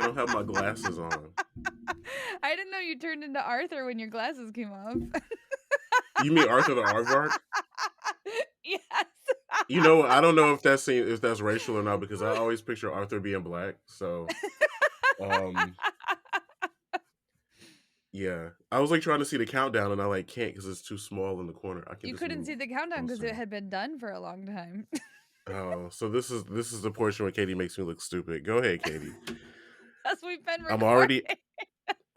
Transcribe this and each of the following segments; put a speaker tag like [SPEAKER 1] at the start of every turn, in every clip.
[SPEAKER 1] don't have my glasses on.
[SPEAKER 2] I didn't know you turned into Arthur when your glasses came off.
[SPEAKER 1] You mean Arthur the Aardvark?
[SPEAKER 2] Yes.
[SPEAKER 1] You know, I don't know if that's racial or not because I always picture Arthur being black. So, um, yeah, I was like trying to see the countdown and I like can't because it's too small in the corner. I can
[SPEAKER 2] You
[SPEAKER 1] just
[SPEAKER 2] couldn't
[SPEAKER 1] move
[SPEAKER 2] see the countdown because it
[SPEAKER 1] closer.
[SPEAKER 2] had been done for a long time.
[SPEAKER 1] Oh, so this is the portion where Katie makes me look stupid. Go ahead, Katie.
[SPEAKER 2] Because we've been
[SPEAKER 1] I'm
[SPEAKER 2] recording.
[SPEAKER 1] already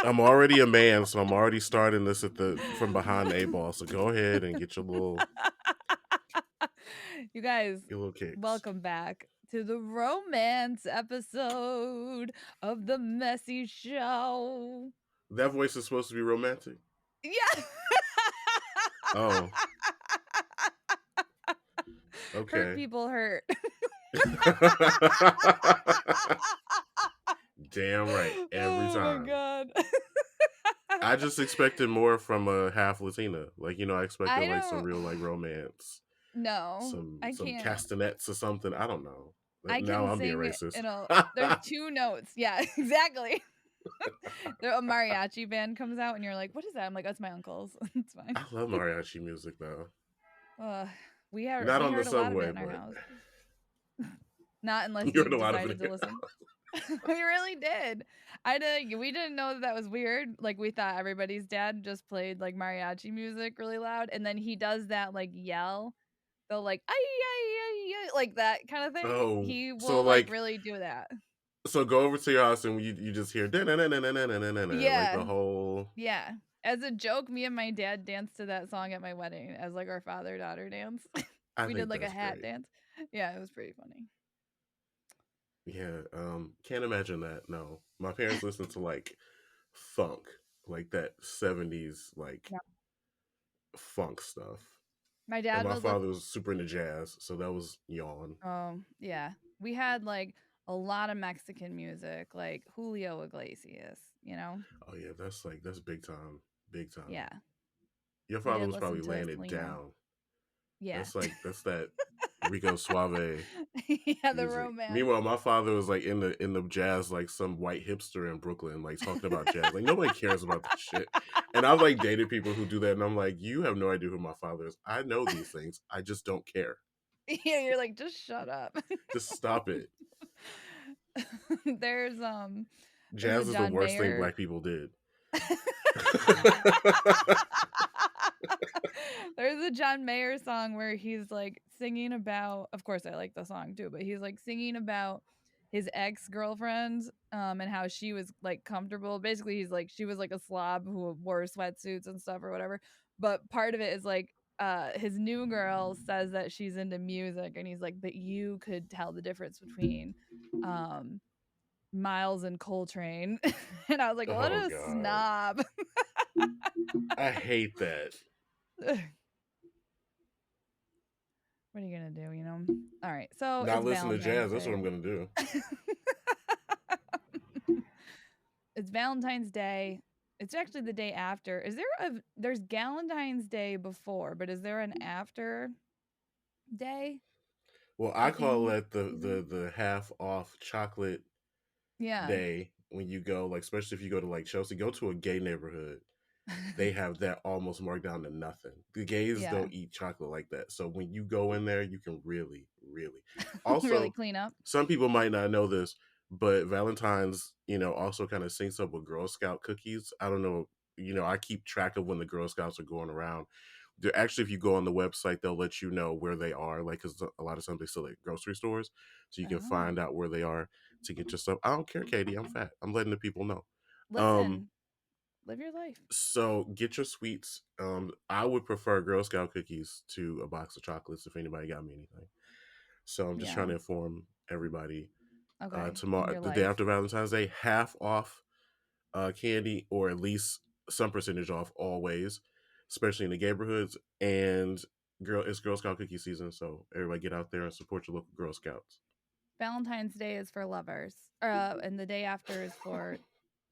[SPEAKER 1] I'm already a man, so I'm already starting this at the from behind the A ball. So go ahead and get
[SPEAKER 2] You guys,
[SPEAKER 1] your little kicks.
[SPEAKER 2] welcome back to the romance episode of the Messy Show.
[SPEAKER 1] That voice is supposed to be romantic.
[SPEAKER 2] Yeah.
[SPEAKER 1] Oh,
[SPEAKER 2] Hurt
[SPEAKER 1] okay.
[SPEAKER 2] people hurt.
[SPEAKER 1] Damn right, every
[SPEAKER 2] Oh my
[SPEAKER 1] time.
[SPEAKER 2] god.
[SPEAKER 1] I just expected more from a half Latina. Like, I expected
[SPEAKER 2] I
[SPEAKER 1] like some
[SPEAKER 2] don't
[SPEAKER 1] real like romance,
[SPEAKER 2] no,
[SPEAKER 1] some
[SPEAKER 2] I
[SPEAKER 1] some
[SPEAKER 2] can't.
[SPEAKER 1] castanets or something. I don't know.
[SPEAKER 2] I
[SPEAKER 1] Now
[SPEAKER 2] can
[SPEAKER 1] I'm being
[SPEAKER 2] sing
[SPEAKER 1] racist.
[SPEAKER 2] in a there's
[SPEAKER 1] I
[SPEAKER 2] two notes. Yeah, exactly. A mariachi band comes out and you're like, "What is that?" I'm like, "That's my uncle's." It's fine.
[SPEAKER 1] love mariachi music though.
[SPEAKER 2] Uh,
[SPEAKER 1] Not
[SPEAKER 2] we
[SPEAKER 1] on the
[SPEAKER 2] heard a lot of it
[SPEAKER 1] subway,
[SPEAKER 2] in our
[SPEAKER 1] but
[SPEAKER 2] house. Not unless
[SPEAKER 1] you
[SPEAKER 2] you
[SPEAKER 1] heard a lot of it.
[SPEAKER 2] decided to listen. We really did. We didn't know that was weird. Like we thought everybody's dad just played like mariachi music really loud, and then he does that like yell. They'll like ay, ay, ay, ay, like that kind of thing.
[SPEAKER 1] Oh,
[SPEAKER 2] He
[SPEAKER 1] so
[SPEAKER 2] will like
[SPEAKER 1] like,
[SPEAKER 2] really do that.
[SPEAKER 1] so go over to your house and you just hear like
[SPEAKER 2] Yeah,
[SPEAKER 1] the whole.
[SPEAKER 2] yeah. As a joke, me and my dad danced to that song at my wedding as like our father-daughter dance.
[SPEAKER 1] I
[SPEAKER 2] We did
[SPEAKER 1] think
[SPEAKER 2] like a
[SPEAKER 1] that's
[SPEAKER 2] hat
[SPEAKER 1] great.
[SPEAKER 2] dance. Yeah, it was pretty funny.
[SPEAKER 1] Yeah, can't imagine that. No, my parents listened to like funk, like that '70s like
[SPEAKER 2] Yeah.
[SPEAKER 1] funk stuff,
[SPEAKER 2] My
[SPEAKER 1] and
[SPEAKER 2] dad
[SPEAKER 1] my
[SPEAKER 2] would look.
[SPEAKER 1] father was super into jazz, so that was yawn.
[SPEAKER 2] Oh, yeah. We had like a lot of Mexican music, like Julio Iglesias, you know?
[SPEAKER 1] Oh yeah, that's big time, big time.
[SPEAKER 2] Yeah.
[SPEAKER 1] Your
[SPEAKER 2] We
[SPEAKER 1] father
[SPEAKER 2] did
[SPEAKER 1] was
[SPEAKER 2] listen
[SPEAKER 1] probably
[SPEAKER 2] to
[SPEAKER 1] laying it
[SPEAKER 2] Selena.
[SPEAKER 1] down.
[SPEAKER 2] Yeah.
[SPEAKER 1] That's that Rico Suave
[SPEAKER 2] Yeah, the
[SPEAKER 1] music.
[SPEAKER 2] romance.
[SPEAKER 1] Meanwhile, my father was like in the jazz, like some white hipster in Brooklyn, like talking about jazz. Like nobody cares about this shit. And I've like dated people who do that, and I'm like, you have no idea who my father is. I know these things. I just don't care.
[SPEAKER 2] Yeah, you're like, just shut up.
[SPEAKER 1] Just stop it.
[SPEAKER 2] There's um there's a
[SPEAKER 1] Jazz is the
[SPEAKER 2] John
[SPEAKER 1] worst thing
[SPEAKER 2] Mayer.
[SPEAKER 1] black people did.
[SPEAKER 2] There's a John Mayer song where he's like singing about, of course I like the song too, but he's like singing about his ex-girlfriend and how she was like comfortable. Basically he's like she was like a slob who wore sweatsuits and stuff or whatever. But part of it is like his new girl says that she's into music and he's like, but you could tell the difference between um Miles and Coltrane. And I was like, what
[SPEAKER 1] Oh
[SPEAKER 2] a
[SPEAKER 1] god,
[SPEAKER 2] snob.
[SPEAKER 1] I hate that.
[SPEAKER 2] What are you gonna do, you know? All right, so
[SPEAKER 1] Not
[SPEAKER 2] it's
[SPEAKER 1] listen to
[SPEAKER 2] Valentine's
[SPEAKER 1] jazz. That's what
[SPEAKER 2] Day.
[SPEAKER 1] I'm gonna do.
[SPEAKER 2] It's Valentine's Day. It's actually the day after. There's Galentine's Day before, but is there an after day
[SPEAKER 1] Well, I call
[SPEAKER 2] in
[SPEAKER 1] that the
[SPEAKER 2] season?
[SPEAKER 1] the the half off chocolate
[SPEAKER 2] Yeah.
[SPEAKER 1] day when you go, like, especially if you go to like Chelsea, go to a gay neighborhood. They have that almost marked down to nothing. The gays
[SPEAKER 2] Yeah.
[SPEAKER 1] don't eat chocolate like that. So when you go in there, you can really, really.
[SPEAKER 2] Really
[SPEAKER 1] Also,
[SPEAKER 2] clean up.
[SPEAKER 1] some people might not know this, but Valentine's, also kind of syncs up with Girl Scout cookies. I don't know. I keep track of when the Girl Scouts are going around. They're actually, if you go on the website, they'll let you know where they are. Like, because a lot of times they still at grocery stores, so you can
[SPEAKER 2] Oh.
[SPEAKER 1] find out where they are to get your stuff. I don't care, Katie. I'm fat. I'm letting the people know. Um,
[SPEAKER 2] Listen, live your life.
[SPEAKER 1] so get your sweets. I would prefer Girl Scout cookies to a box of chocolates if anybody got me anything. So I'm just trying
[SPEAKER 2] Yeah.
[SPEAKER 1] to inform everybody.
[SPEAKER 2] Okay. In
[SPEAKER 1] Tomorrow,
[SPEAKER 2] your
[SPEAKER 1] the day
[SPEAKER 2] life.
[SPEAKER 1] after Valentine's Day, half off candy, or at least some percentage off always, especially in the neighborhoods. And it's Girl Scout cookie season, so everybody get out there and support your local Girl Scouts.
[SPEAKER 2] Valentine's Day is for lovers. And the day after is for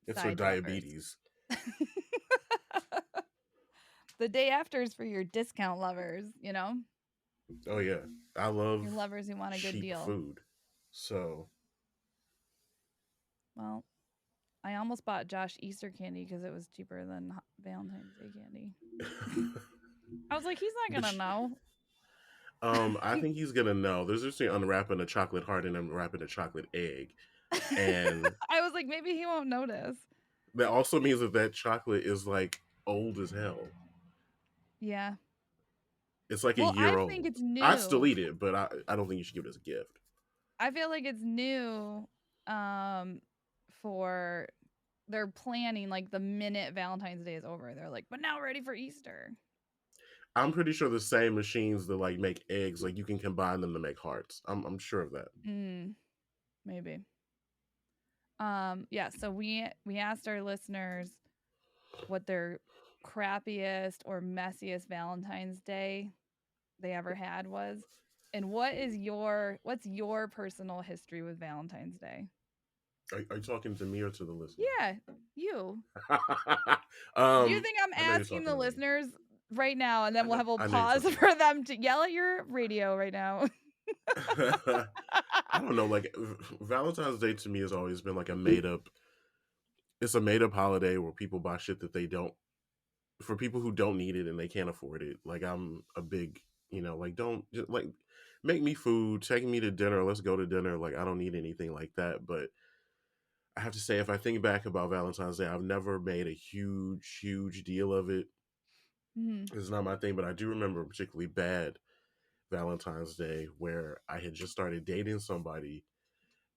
[SPEAKER 1] It's for
[SPEAKER 2] sidewalkers.
[SPEAKER 1] diabetes.
[SPEAKER 2] The day after is for your discount lovers, you know?
[SPEAKER 1] Oh yeah, I
[SPEAKER 2] Your
[SPEAKER 1] love
[SPEAKER 2] lovers who want a good
[SPEAKER 1] cheap
[SPEAKER 2] deal.
[SPEAKER 1] food. So
[SPEAKER 2] Well, I almost bought Josh Easter candy because it was cheaper than Valentine's Day candy. I was like, he's not
[SPEAKER 1] But
[SPEAKER 2] gonna know.
[SPEAKER 1] I think he's gonna know. There's just unwrapping a chocolate heart and unwrapping a chocolate egg, and
[SPEAKER 2] I was like, maybe he won't notice.
[SPEAKER 1] that also means that that chocolate is like old as hell.
[SPEAKER 2] Yeah.
[SPEAKER 1] It's like a
[SPEAKER 2] Well, I
[SPEAKER 1] year
[SPEAKER 2] think it's
[SPEAKER 1] old. I'd still
[SPEAKER 2] new.
[SPEAKER 1] eat it, but I don't think you should give it as a gift.
[SPEAKER 2] I feel like it's new for they're planning like the minute Valentine's Day is over. They're like, but now we're ready for Easter.
[SPEAKER 1] I'm pretty sure the same machines that like make eggs, like you can combine them to make hearts. I'm sure of that.
[SPEAKER 2] Mm, maybe. Yeah, so we asked our listeners what their crappiest or messiest Valentine's Day they ever had was. And what's your personal history with Valentine's Day?
[SPEAKER 1] Are you talking to me or to the listeners?
[SPEAKER 2] Yeah, you. Do you
[SPEAKER 1] um,
[SPEAKER 2] think I'm
[SPEAKER 1] I know you're
[SPEAKER 2] asking
[SPEAKER 1] talking
[SPEAKER 2] the
[SPEAKER 1] to me.
[SPEAKER 2] listeners right now and then we'll
[SPEAKER 1] I know you're
[SPEAKER 2] pause
[SPEAKER 1] talking to me.
[SPEAKER 2] for them to yell at your radio right now?
[SPEAKER 1] I don't know. Like Valentine's Day to me has always been like a made up. It's a made up holiday where people buy shit that they don't for people who don't need it and they can't afford it. Like I'm a big, like don't just like make me food, take me to dinner, let's go to dinner. Like I don't need anything like that. But I have to say, if I think back about Valentine's Day, I've never made a huge, huge deal of it.
[SPEAKER 2] Mhm.
[SPEAKER 1] It's not my thing, but I do remember a particularly bad Valentine's Day where I had just started dating somebody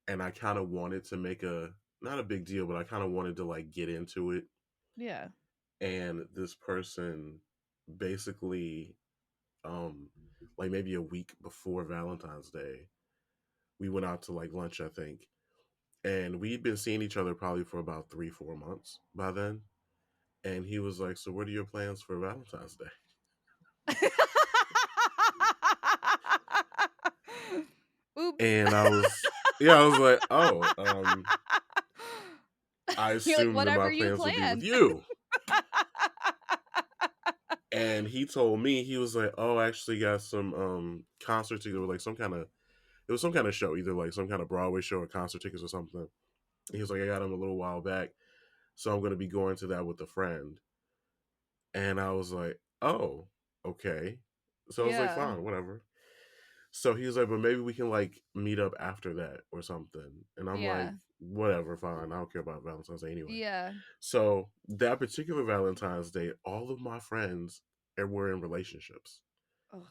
[SPEAKER 1] and I kind of wanted to make a not a big deal, but I kind of wanted to like get into it.
[SPEAKER 2] Yeah.
[SPEAKER 1] And this person basically like maybe a week before Valentine's Day, we went out to like lunch, I think. And we'd been seeing each other probably for about 3, 4 months by then. And he was like, "So what are your plans for Valentine's Day?"
[SPEAKER 2] Oops.
[SPEAKER 1] And yeah, I was like, "Oh, I
[SPEAKER 2] You're like,
[SPEAKER 1] assumed that my
[SPEAKER 2] whatever you
[SPEAKER 1] plans would be with
[SPEAKER 2] plan.
[SPEAKER 1] you." And he told me, he was like, "Oh, I actually got some concert tickets, or like it was some kind of show, either like some kind of Broadway show or concert tickets or something." He was like, "I got them a little while back, so I'm going to be going to that with a friend." And I was like, "Oh, okay." So I was like,
[SPEAKER 2] Yeah.
[SPEAKER 1] "Fine, whatever." So he was like, "But maybe we can like meet up after that or something." And I'm like,
[SPEAKER 2] Yeah.
[SPEAKER 1] "Whatever, fine. I don't care about Valentine's Day anyway."
[SPEAKER 2] Yeah.
[SPEAKER 1] So that particular Valentine's Day, all of my friends were in relationships.
[SPEAKER 2] Ugh.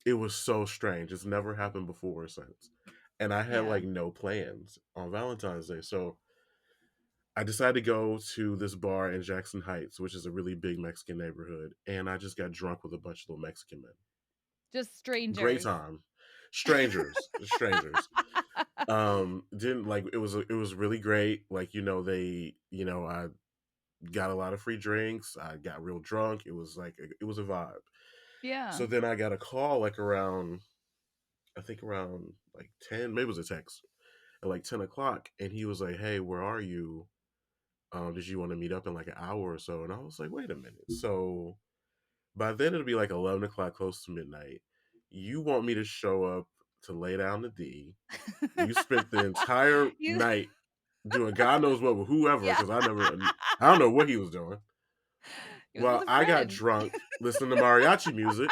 [SPEAKER 1] It was so strange. It's never happened before or since. And I had
[SPEAKER 2] Yeah.
[SPEAKER 1] like no plans on Valentine's Day. So I decided to go to this bar in Jackson Heights, which is a really big Mexican neighborhood, and I just got drunk with a bunch of little Mexican men.
[SPEAKER 2] Just
[SPEAKER 1] Great
[SPEAKER 2] strangers.
[SPEAKER 1] time. Strangers. Didn't like it was really great. Like, I got a lot of free drinks. I got real drunk. It was like it was a vibe.
[SPEAKER 2] Yeah.
[SPEAKER 1] So then I got a call like around I think around like 10, maybe it was a text at like 10 o'clock, and he was like, "Hey, where are you? Did you want to meet up in like an hour or so?" And I was like, "Wait a minute." So by then it'll be like 11 o'clock, close to midnight. You want me to show up to lay down the D? You spent the entire
[SPEAKER 2] You
[SPEAKER 1] night doing God knows what with whoever,
[SPEAKER 2] yeah.
[SPEAKER 1] because I don't know what he was doing.
[SPEAKER 2] He was with
[SPEAKER 1] Well,
[SPEAKER 2] a
[SPEAKER 1] I got
[SPEAKER 2] friend.
[SPEAKER 1] drunk listening to mariachi music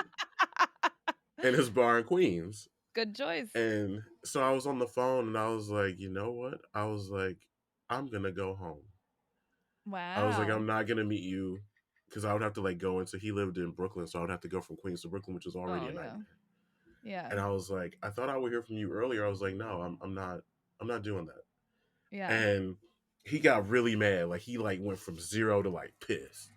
[SPEAKER 1] in his bar in Queens.
[SPEAKER 2] Good choice.
[SPEAKER 1] And so I was on the phone and I was like, you know what? I was like, I'm gonna go home. I was like,
[SPEAKER 2] Wow.
[SPEAKER 1] I'm not gonna meet you because I would have to like go into he lived in Brooklyn, so I would have to go from Queens to Brooklyn, which was already
[SPEAKER 2] Oh,
[SPEAKER 1] a
[SPEAKER 2] yeah.
[SPEAKER 1] nightmare.
[SPEAKER 2] Yeah.
[SPEAKER 1] And I was like, I thought I would hear from you earlier. I was like, no, I'm not doing that.
[SPEAKER 2] Yeah.
[SPEAKER 1] And he got really mad. Like he like went from zero to like pissed.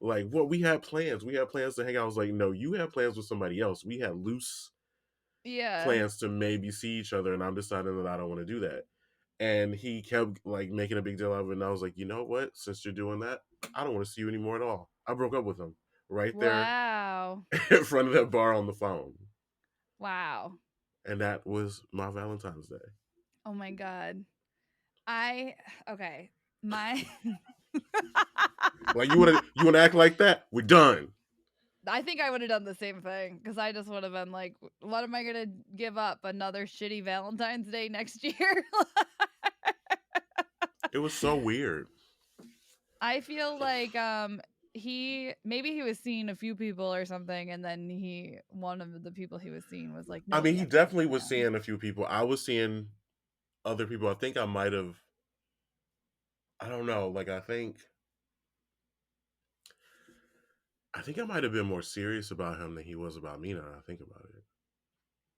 [SPEAKER 1] Like, what, we had plans. We had plans to hang out. I was like, no, you had plans with somebody else. We had loose
[SPEAKER 2] Yeah.
[SPEAKER 1] plans to maybe see each other, and I'm deciding that I don't want to do that. And he kept like making a big deal of it, and I was like, you know what? Since you're doing that, I don't want to see you anymore at all. I broke up with him right there
[SPEAKER 2] Wow.
[SPEAKER 1] in front of that bar on the phone,
[SPEAKER 2] Wow.
[SPEAKER 1] and that was my Valentine's Day.
[SPEAKER 2] Oh my god. I okay. My
[SPEAKER 1] Like, you want to act like that? We're done.
[SPEAKER 2] I think I would have done the same thing because I just would have been like, what am I going to give up? Another shitty Valentine's Day next year?
[SPEAKER 1] It was so weird.
[SPEAKER 2] I feel like he was seeing a few people or something, and then he one of the people he was seeing was like,
[SPEAKER 1] I
[SPEAKER 2] "No,
[SPEAKER 1] mean,
[SPEAKER 2] we
[SPEAKER 1] he
[SPEAKER 2] have to go
[SPEAKER 1] definitely
[SPEAKER 2] see
[SPEAKER 1] was
[SPEAKER 2] him."
[SPEAKER 1] seeing a few people. I was seeing other people. I think I might have. I don't know. Like I think I might have been more serious about him than he was about me. Now that I think about it.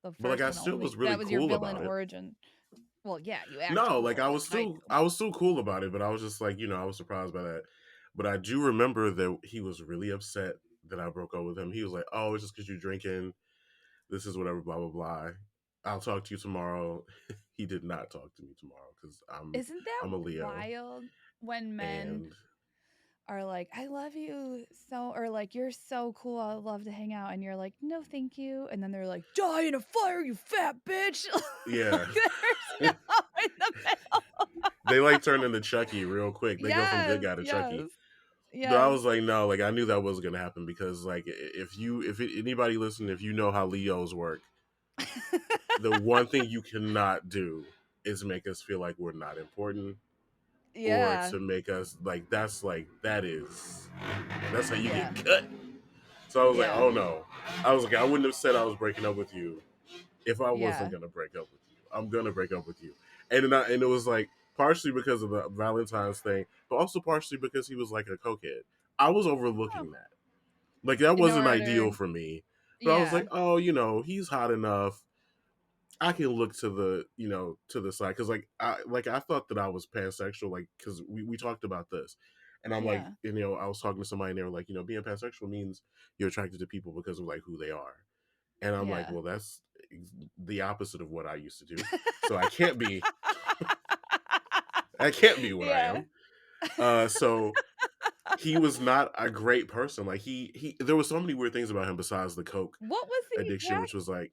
[SPEAKER 2] The
[SPEAKER 1] But like,
[SPEAKER 2] first
[SPEAKER 1] I
[SPEAKER 2] and
[SPEAKER 1] still
[SPEAKER 2] only
[SPEAKER 1] was really
[SPEAKER 2] that was your
[SPEAKER 1] cool
[SPEAKER 2] villain
[SPEAKER 1] about it.
[SPEAKER 2] origin. Well, yeah, you act
[SPEAKER 1] No, like
[SPEAKER 2] cool. What can I do?
[SPEAKER 1] I was still cool about it, but I was just like, I was surprised by that. But I do remember that he was really upset that I broke up with him. He was like, "Oh, it's just because you're drinking. This is whatever, blah blah blah. I'll talk to you tomorrow." He did not talk to me tomorrow because
[SPEAKER 2] Isn't that
[SPEAKER 1] I'm a Leo,
[SPEAKER 2] wild when men
[SPEAKER 1] and
[SPEAKER 2] are like, "I love you so," or like, "You're so cool. I'd love to hang out," and you're like, "No, thank you." And then they're like, "Die in a fire, you fat bitch!"
[SPEAKER 1] yeah,
[SPEAKER 2] Like, there's no in the middle.
[SPEAKER 1] they like turn into Chucky real quick. They go from good
[SPEAKER 2] Yes,
[SPEAKER 1] guy to Chucky.
[SPEAKER 2] yes,
[SPEAKER 1] But I
[SPEAKER 2] yes.
[SPEAKER 1] was like, no, like I knew that wasn't gonna happen because like anybody listen, if you know how Leos work, the one thing you cannot do is make us feel like we're not important or
[SPEAKER 2] Yeah,
[SPEAKER 1] to make us like that's how you
[SPEAKER 2] yeah,
[SPEAKER 1] get cut. So I was like,
[SPEAKER 2] yeah,
[SPEAKER 1] oh no. I was like, I wouldn't have said I was breaking up with you if I wasn't
[SPEAKER 2] yeah.
[SPEAKER 1] gonna break up with you. I'm gonna break up with you. And it was like partially because of the Valentine's thing, but also partially because he was like a cokehead. I was
[SPEAKER 2] Oh,
[SPEAKER 1] overlooking that. Like that
[SPEAKER 2] in
[SPEAKER 1] wasn't
[SPEAKER 2] order
[SPEAKER 1] ideal for me. But I was
[SPEAKER 2] yeah,
[SPEAKER 1] like, oh, he's hot enough. I can look to to the side because I thought that I was pansexual, like because we talked about this, and I'm like,
[SPEAKER 2] yeah,
[SPEAKER 1] I was talking to somebody and they were like, being pansexual means you're attracted to people because of like who they are, and I'm like,
[SPEAKER 2] yeah.
[SPEAKER 1] well, that's the opposite of what I used to do, so I can't be what I
[SPEAKER 2] Yeah.
[SPEAKER 1] am. So he was not a great person. Like he there was so many weird things about him besides the coke
[SPEAKER 2] What was the
[SPEAKER 1] addiction,
[SPEAKER 2] exact
[SPEAKER 1] which was like,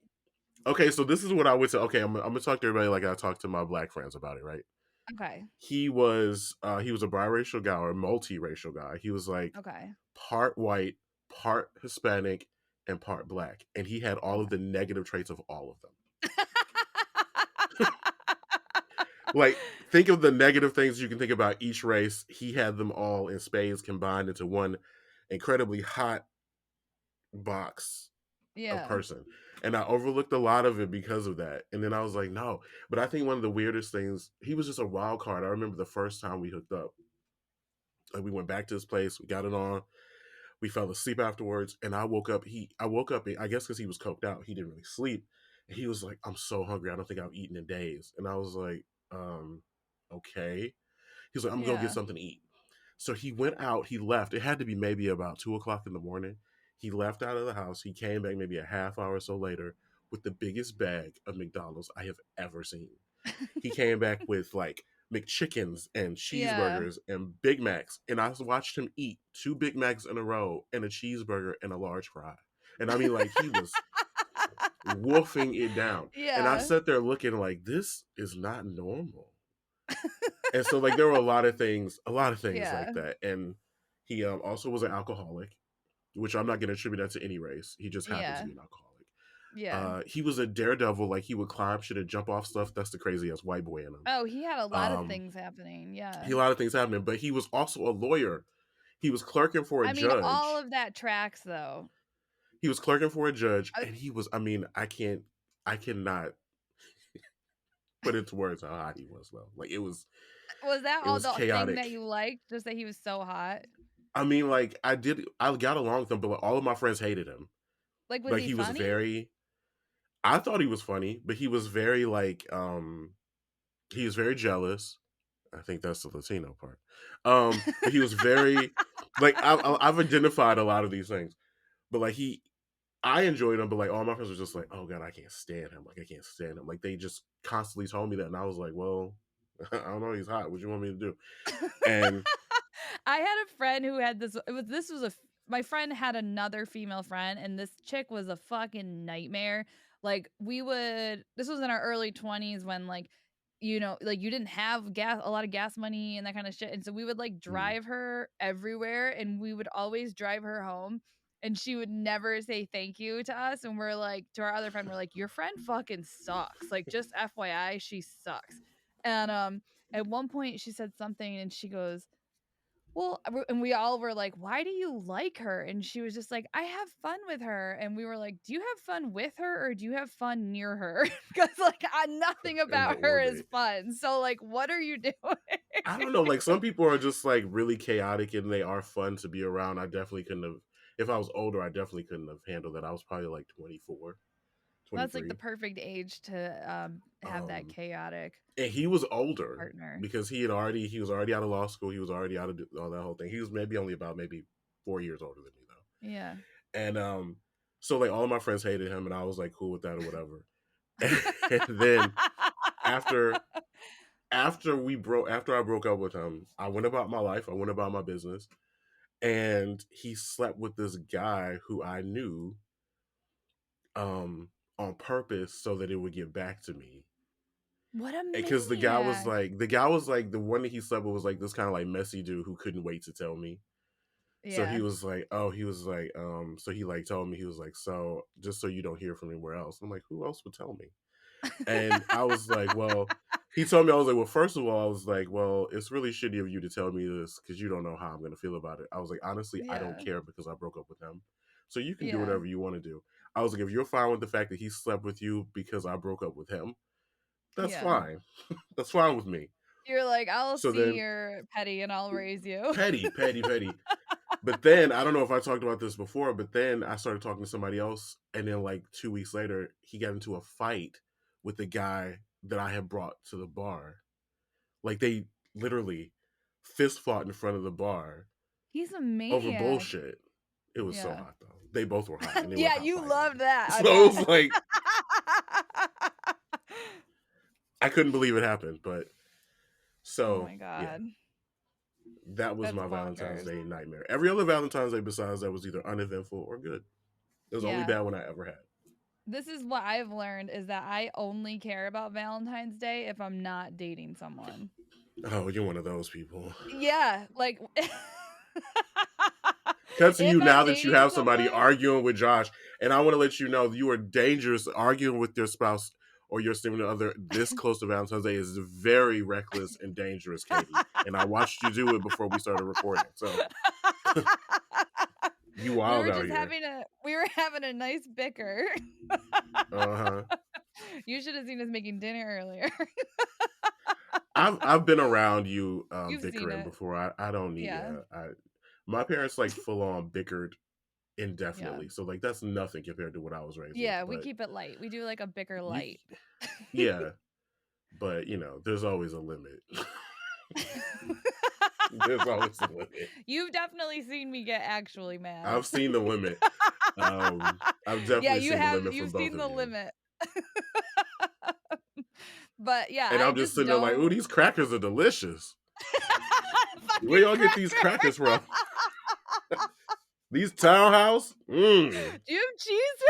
[SPEAKER 1] okay, so this is what I would say. Okay, I'm gonna talk to everybody like I talked to my black friends about it, right?
[SPEAKER 2] okay,
[SPEAKER 1] He was a biracial guy or a multiracial guy. He was like
[SPEAKER 2] okay,
[SPEAKER 1] part white, part Hispanic, and part black, and he had all of
[SPEAKER 2] okay.
[SPEAKER 1] the negative traits of all of them. Like, think of the negative things you can think about each race. He had them all in spades combined into one incredibly hot box of
[SPEAKER 2] Yeah,
[SPEAKER 1] person. And I overlooked a lot of it because of that. And then I was like, no. But I think one of the weirdest things, he was just a wild card. I remember the first time we hooked up. Like we went back to his place, we got it on, we fell asleep afterwards, and I woke up, I guess because he was coked out, he didn't really sleep. And he was like, I'm so hungry, I don't think I've eaten in days. And I was like, okay. He's like, I'm gonna go get
[SPEAKER 2] yeah.
[SPEAKER 1] something to eat. So he went out, he left. It had to be maybe about 2 o'clock in the morning. He left out of the house. He came back maybe a half hour or so later with the biggest bag of McDonald's I have ever seen. He came back with like McChickens and
[SPEAKER 2] Yeah.
[SPEAKER 1] cheeseburgers and Big Macs. And I watched him eat two Big Macs in a row and a cheeseburger and a large fry. And I mean, like, he was wolfing it down. And I
[SPEAKER 2] Yeah,
[SPEAKER 1] sat there looking like, this is not normal. And so like there were a lot of things like
[SPEAKER 2] yeah,
[SPEAKER 1] that. And he also was an alcoholic, which I'm not going to attribute that to any race. He just happened to
[SPEAKER 2] yeah,
[SPEAKER 1] be an alcoholic.
[SPEAKER 2] yeah.
[SPEAKER 1] He was a daredevil. Like he would climb shit and jump off stuff. That's the craziest white boy in him.
[SPEAKER 2] Oh, he had a lot of
[SPEAKER 1] Um,
[SPEAKER 2] things happening,
[SPEAKER 1] he
[SPEAKER 2] yeah.
[SPEAKER 1] had a lot of things happening, but he was also a lawyer. He was clerking for a
[SPEAKER 2] I mean, all
[SPEAKER 1] judge.
[SPEAKER 2] of that tracks, though.
[SPEAKER 1] He was clerking for a judge,
[SPEAKER 2] I
[SPEAKER 1] and he was. I mean, I cannot put into words how hot he was, though. Like
[SPEAKER 2] was that
[SPEAKER 1] it
[SPEAKER 2] all
[SPEAKER 1] was
[SPEAKER 2] the thing that
[SPEAKER 1] chaotic.
[SPEAKER 2] you liked? Just that he was so hot?
[SPEAKER 1] I mean, like I got along with him, but like, all of my friends hated him.
[SPEAKER 2] Like, was
[SPEAKER 1] Like
[SPEAKER 2] he
[SPEAKER 1] he was
[SPEAKER 2] funny?
[SPEAKER 1] very. I thought he was funny, but he was very like he was very jealous. I think that's the Latino part. But he was very like I've identified a lot of these things, but like I enjoyed him, but like all my friends were just like, oh god, I can't stand him. Like I can't stand him. Like they just constantly told me that, and I was like, well, I don't know, he's hot. What do you want me to do? And
[SPEAKER 2] I had a friend who had my friend had another female friend, and this chick was a fucking nightmare. Like, this was in our early 20s when, like, like, you didn't have a lot of gas money and that kind of shit. And so we would like
[SPEAKER 1] mm,
[SPEAKER 2] drive her everywhere, and we would always drive her home. And she would never say thank you to us. And we're like, to our other friend, we're like, your friend fucking sucks. Like, just FYI, she sucks. And at one point she said something and she goes, well, and we all were like, "Why do you like her?" And she was just like, "I have fun with her." And we were like, "Do you have fun with her or do you have fun near her?" Because like nothing
[SPEAKER 1] in the
[SPEAKER 2] about her is
[SPEAKER 1] orbit.
[SPEAKER 2] fun. So like, what are you doing?
[SPEAKER 1] I don't know, like, some people are just, like, really chaotic and they are fun to be around. I definitely couldn't have if I was older, I definitely couldn't have handled that. I was probably, like, 24,
[SPEAKER 2] That's like the
[SPEAKER 1] 23.
[SPEAKER 2] perfect age to have that
[SPEAKER 1] Um,
[SPEAKER 2] chaotic
[SPEAKER 1] and he was older
[SPEAKER 2] partner.
[SPEAKER 1] because he was already out of law school, he was already out of all that whole thing. He was maybe only about maybe 4 years older than me, though.
[SPEAKER 2] Yeah.
[SPEAKER 1] And, so, like, all of my friends hated him, and I was, like, cool with that or whatever. And then after after I broke up with him, I went about my life, I went about my business, and he slept with this guy who I knew on purpose so that it would get back to me.
[SPEAKER 2] What a
[SPEAKER 1] Because
[SPEAKER 2] maniac.
[SPEAKER 1] the guy was like the one that he slept with was like this kind of like messy dude who couldn't wait to tell me. So he
[SPEAKER 2] Yeah.
[SPEAKER 1] was like, oh, he was like, so he like told me he was like, so just so you don't hear from anywhere else. I'm like, who else would tell me? And I was like, well, he told me, I was like, well, first of all, I was like, well, it's really shitty of you to tell me this because you don't know how I'm going to feel about it. I was like, honestly, I don't
[SPEAKER 2] Yeah.
[SPEAKER 1] care because I broke up with him. So you can do
[SPEAKER 2] Yeah.
[SPEAKER 1] whatever you want to do. I was like, if you're fine with the fact that he slept with you because I broke up with him, that's
[SPEAKER 2] Yeah.
[SPEAKER 1] fine. That's fine with me.
[SPEAKER 2] You're like, "I'll
[SPEAKER 1] So
[SPEAKER 2] see
[SPEAKER 1] then,
[SPEAKER 2] you're petty and I'll raise you."
[SPEAKER 1] petty. But then, I don't know if I talked about this before, but then I started talking to somebody else. And then, like, 2 weeks later, he got into a fight with the guy that I had brought to the bar. Like they literally fist fought in front of the bar
[SPEAKER 2] He's a
[SPEAKER 1] over
[SPEAKER 2] maniac.
[SPEAKER 1] bullshit. It was so
[SPEAKER 2] Yeah.
[SPEAKER 1] hot though. They both were hot and they were
[SPEAKER 2] Yeah,
[SPEAKER 1] hot
[SPEAKER 2] you
[SPEAKER 1] fighting.
[SPEAKER 2] love that, I
[SPEAKER 1] So it
[SPEAKER 2] bet.
[SPEAKER 1] was like I couldn't believe it happened. But
[SPEAKER 2] Oh
[SPEAKER 1] so
[SPEAKER 2] my
[SPEAKER 1] yeah,
[SPEAKER 2] god.
[SPEAKER 1] that was
[SPEAKER 2] That's
[SPEAKER 1] my Valentine's
[SPEAKER 2] bonkers.
[SPEAKER 1] Day nightmare. Every other Valentine's Day besides that was either uneventful or good. It was the only
[SPEAKER 2] Yeah.
[SPEAKER 1] bad one I ever had.
[SPEAKER 2] This is what I've learned is that I only care about Valentine's Day if I'm not dating someone.
[SPEAKER 1] Oh, you're one of those people.
[SPEAKER 2] Yeah, like
[SPEAKER 1] Cut to
[SPEAKER 2] if
[SPEAKER 1] you
[SPEAKER 2] I'm
[SPEAKER 1] now that you
[SPEAKER 2] dating
[SPEAKER 1] have somebody
[SPEAKER 2] someone.
[SPEAKER 1] arguing with Josh, and I want to let you know you are dangerous. Arguing with your spouse or your significant other this close to Valentine's Day is very reckless and dangerous, Katie. And I watched you do it before we started recording. So you wild out here.
[SPEAKER 2] We were having a nice bicker.
[SPEAKER 1] Uh huh.
[SPEAKER 2] You should have seen us making dinner earlier.
[SPEAKER 1] I've been around you
[SPEAKER 2] You've seen
[SPEAKER 1] bickering
[SPEAKER 2] it.
[SPEAKER 1] before. I don't need
[SPEAKER 2] Yeah.
[SPEAKER 1] my parents like full on bickered
[SPEAKER 2] Yeah.
[SPEAKER 1] indefinitely. So like that's nothing compared to what I was raised with.
[SPEAKER 2] Yeah, we
[SPEAKER 1] But
[SPEAKER 2] keep it light. We do like a bicker
[SPEAKER 1] you
[SPEAKER 2] light.
[SPEAKER 1] yeah, but there's always a limit. There's always a limit.
[SPEAKER 2] You've definitely seen me get actually mad.
[SPEAKER 1] I've seen the limit. I've
[SPEAKER 2] Yeah,
[SPEAKER 1] definitely seen the limit from
[SPEAKER 2] you've
[SPEAKER 1] both
[SPEAKER 2] seen
[SPEAKER 1] of
[SPEAKER 2] the
[SPEAKER 1] you.
[SPEAKER 2] limit. But yeah,
[SPEAKER 1] And
[SPEAKER 2] I
[SPEAKER 1] I'm just
[SPEAKER 2] just
[SPEAKER 1] sitting there like, ooh,
[SPEAKER 2] don't
[SPEAKER 1] these crackers are delicious. Where
[SPEAKER 2] fucking
[SPEAKER 1] y'all get these crackers
[SPEAKER 2] cracker.
[SPEAKER 1] from? These townhouse? Mm.
[SPEAKER 2] Do you have cheese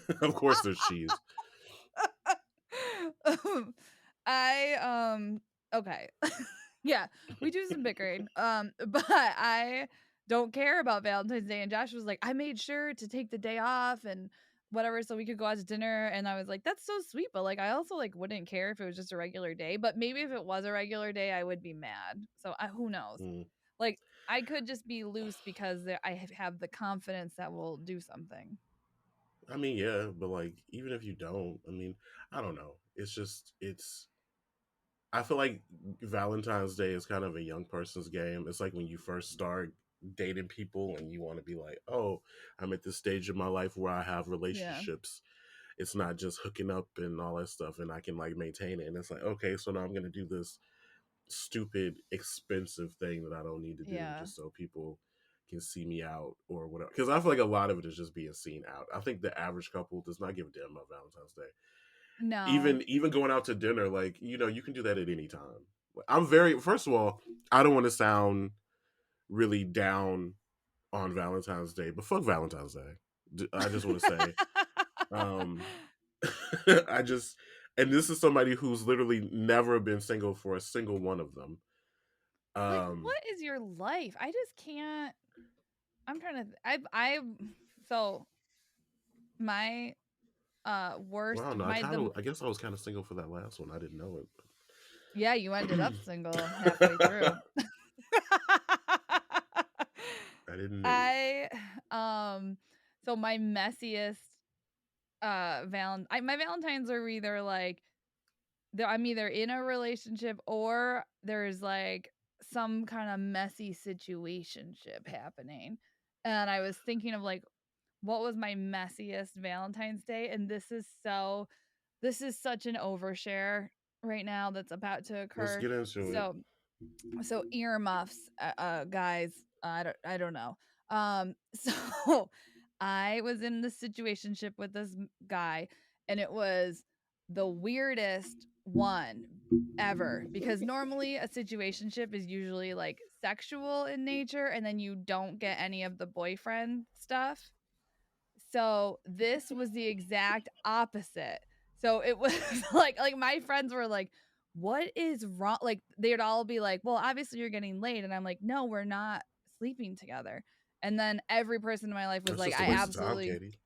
[SPEAKER 2] with
[SPEAKER 1] Of course there's cheese.
[SPEAKER 2] these? Okay. Yeah, we do some bickering. But I don't care about Valentine's Day. And Josh was like, I made sure to take the day off and whatever so we could go out to dinner. And I was like, that's so sweet. But like I also like wouldn't care if it was just a regular day. But maybe if it was a regular day, I would be mad. So who knows?
[SPEAKER 1] Mm.
[SPEAKER 2] Like I could just be loose because I have the confidence that we'll do something.
[SPEAKER 1] I mean, yeah, but like even if you don't, I mean, I don't know. It's just it's I feel like Valentine's Day is kind of a young person's game. It's like when you first start dating people and you want to be like, oh, I'm at this stage of my life where I have
[SPEAKER 2] Yeah.
[SPEAKER 1] relationships. It's not just hooking up and all that stuff and I can like maintain it. And it's like, okay, so now I'm going to do this stupid, expensive thing that I don't need to do
[SPEAKER 2] Yeah.
[SPEAKER 1] just so people can see me out or whatever. Because I feel like a lot of it is just being seen out. I think the average couple does not give a damn about Valentine's Day.
[SPEAKER 2] No.
[SPEAKER 1] Even going out to dinner, like you can do that at any time. I'm very first of all, I don't want to sound really down on Valentine's Day, but fuck Valentine's Day. I just want to say, um, I just and this is somebody who's literally never been single for a single one of them.
[SPEAKER 2] Like,
[SPEAKER 1] Um,
[SPEAKER 2] what is your life? I just can't. I'm trying to. I've. So my
[SPEAKER 1] well, I
[SPEAKER 2] worst
[SPEAKER 1] don't know.
[SPEAKER 2] my the
[SPEAKER 1] I guess I was kind of single for that last one. I didn't know it.
[SPEAKER 2] Yeah, you ended up
[SPEAKER 1] I
[SPEAKER 2] single halfway through.
[SPEAKER 1] didn't know.
[SPEAKER 2] I so my messiest my Valentines are either like I'm either in a relationship or there's like some kind of messy situationship happening. And I was thinking of like what was my messiest Valentine's Day, and this is such an overshare right now that's about to
[SPEAKER 1] Let's
[SPEAKER 2] occur.
[SPEAKER 1] get into it.
[SPEAKER 2] So earmuffs, guys, I don't know. So I was in this situationship with this guy, and it was the weirdest one ever because normally a situationship is usually like sexual in nature, and then you don't get any of the boyfriend stuff. So this was the exact opposite. So it was like my friends were like, "What is wrong?" Like they'd all be like, "Well, obviously you're getting laid." And I'm like, "No, we're not sleeping together." And then every person in my life was
[SPEAKER 1] That's
[SPEAKER 2] like,
[SPEAKER 1] just a
[SPEAKER 2] "I
[SPEAKER 1] waste of time,
[SPEAKER 2] absolutely."
[SPEAKER 1] Katie.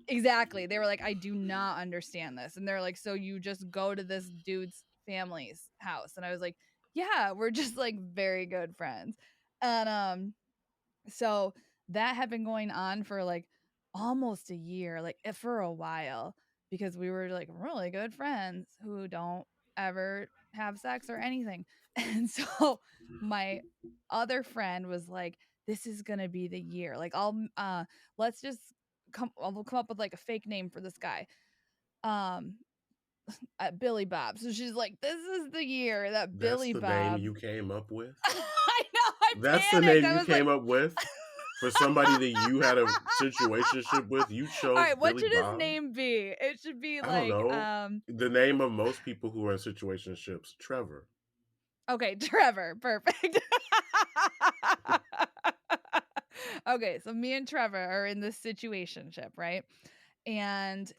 [SPEAKER 2] Exactly. They were like, "I do not understand this." And they're like, "So you just go to this dude's family's house." And I was like, "Yeah, we're just like very good friends." And so that had been going on for like almost a year, like for a while, because we were like really good friends who don't ever have sex or anything. And so my other friend was like, this is going to be the year. Like, let's just we'll come up with like a fake name for this guy. Um, Billy Bob. So she's like, this is the year that
[SPEAKER 1] That's
[SPEAKER 2] Billy
[SPEAKER 1] the name
[SPEAKER 2] Bob.
[SPEAKER 1] you came up with?
[SPEAKER 2] I know, I
[SPEAKER 1] That's the
[SPEAKER 2] panicked.
[SPEAKER 1] name
[SPEAKER 2] I
[SPEAKER 1] you
[SPEAKER 2] was like,
[SPEAKER 1] came up with? For somebody that you had a situationship with, you
[SPEAKER 2] all
[SPEAKER 1] chose
[SPEAKER 2] right, what
[SPEAKER 1] Billy
[SPEAKER 2] should his
[SPEAKER 1] Bob?
[SPEAKER 2] name be? It should be
[SPEAKER 1] I don't
[SPEAKER 2] like,
[SPEAKER 1] know. The name of most people who are in situationships, Trevor.
[SPEAKER 2] okay, Trevor, perfect. Okay, so me and Trevor are in this situationship, right? And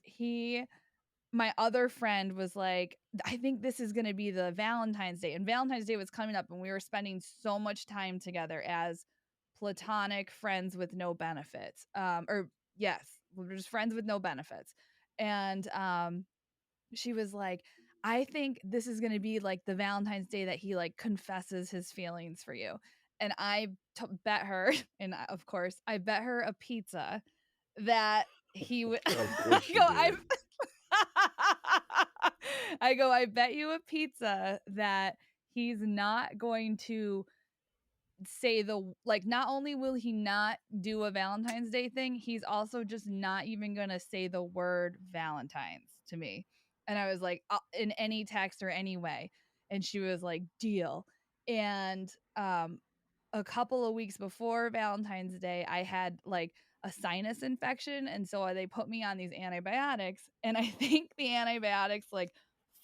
[SPEAKER 2] my other friend was like, I think this is going to be the Valentine's Day. And Valentine's Day was coming up, and we were spending so much time together as platonic friends with no benefits. Or yes, we're just friends with no benefits. And she was like, I think this is going to be like the Valentine's Day that he like confesses his feelings for you. And bet her, and of course, I bet her a pizza that he would.
[SPEAKER 1] Of
[SPEAKER 2] I
[SPEAKER 1] course you
[SPEAKER 2] go, I
[SPEAKER 1] did.
[SPEAKER 2] I go, I bet you a pizza that he's not going to say the like not only will he not do a Valentine's Day thing, he's also just not even going to say the word Valentine's to me. And I was like, in any text or any way. And she was like, deal. And a couple of weeks before Valentine's Day, I had like a sinus infection. And so they put me on these antibiotics. And I think the antibiotics like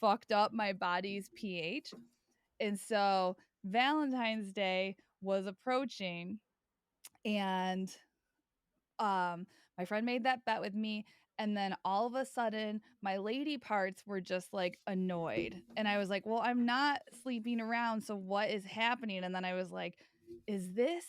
[SPEAKER 2] fucked up my body's pH. And so Valentine's Day was approaching, and my friend made that bet with me, and then all of a sudden my lady parts were just like annoyed, and I was like, well, I'm not sleeping around, so what is happening? And then I was like, is this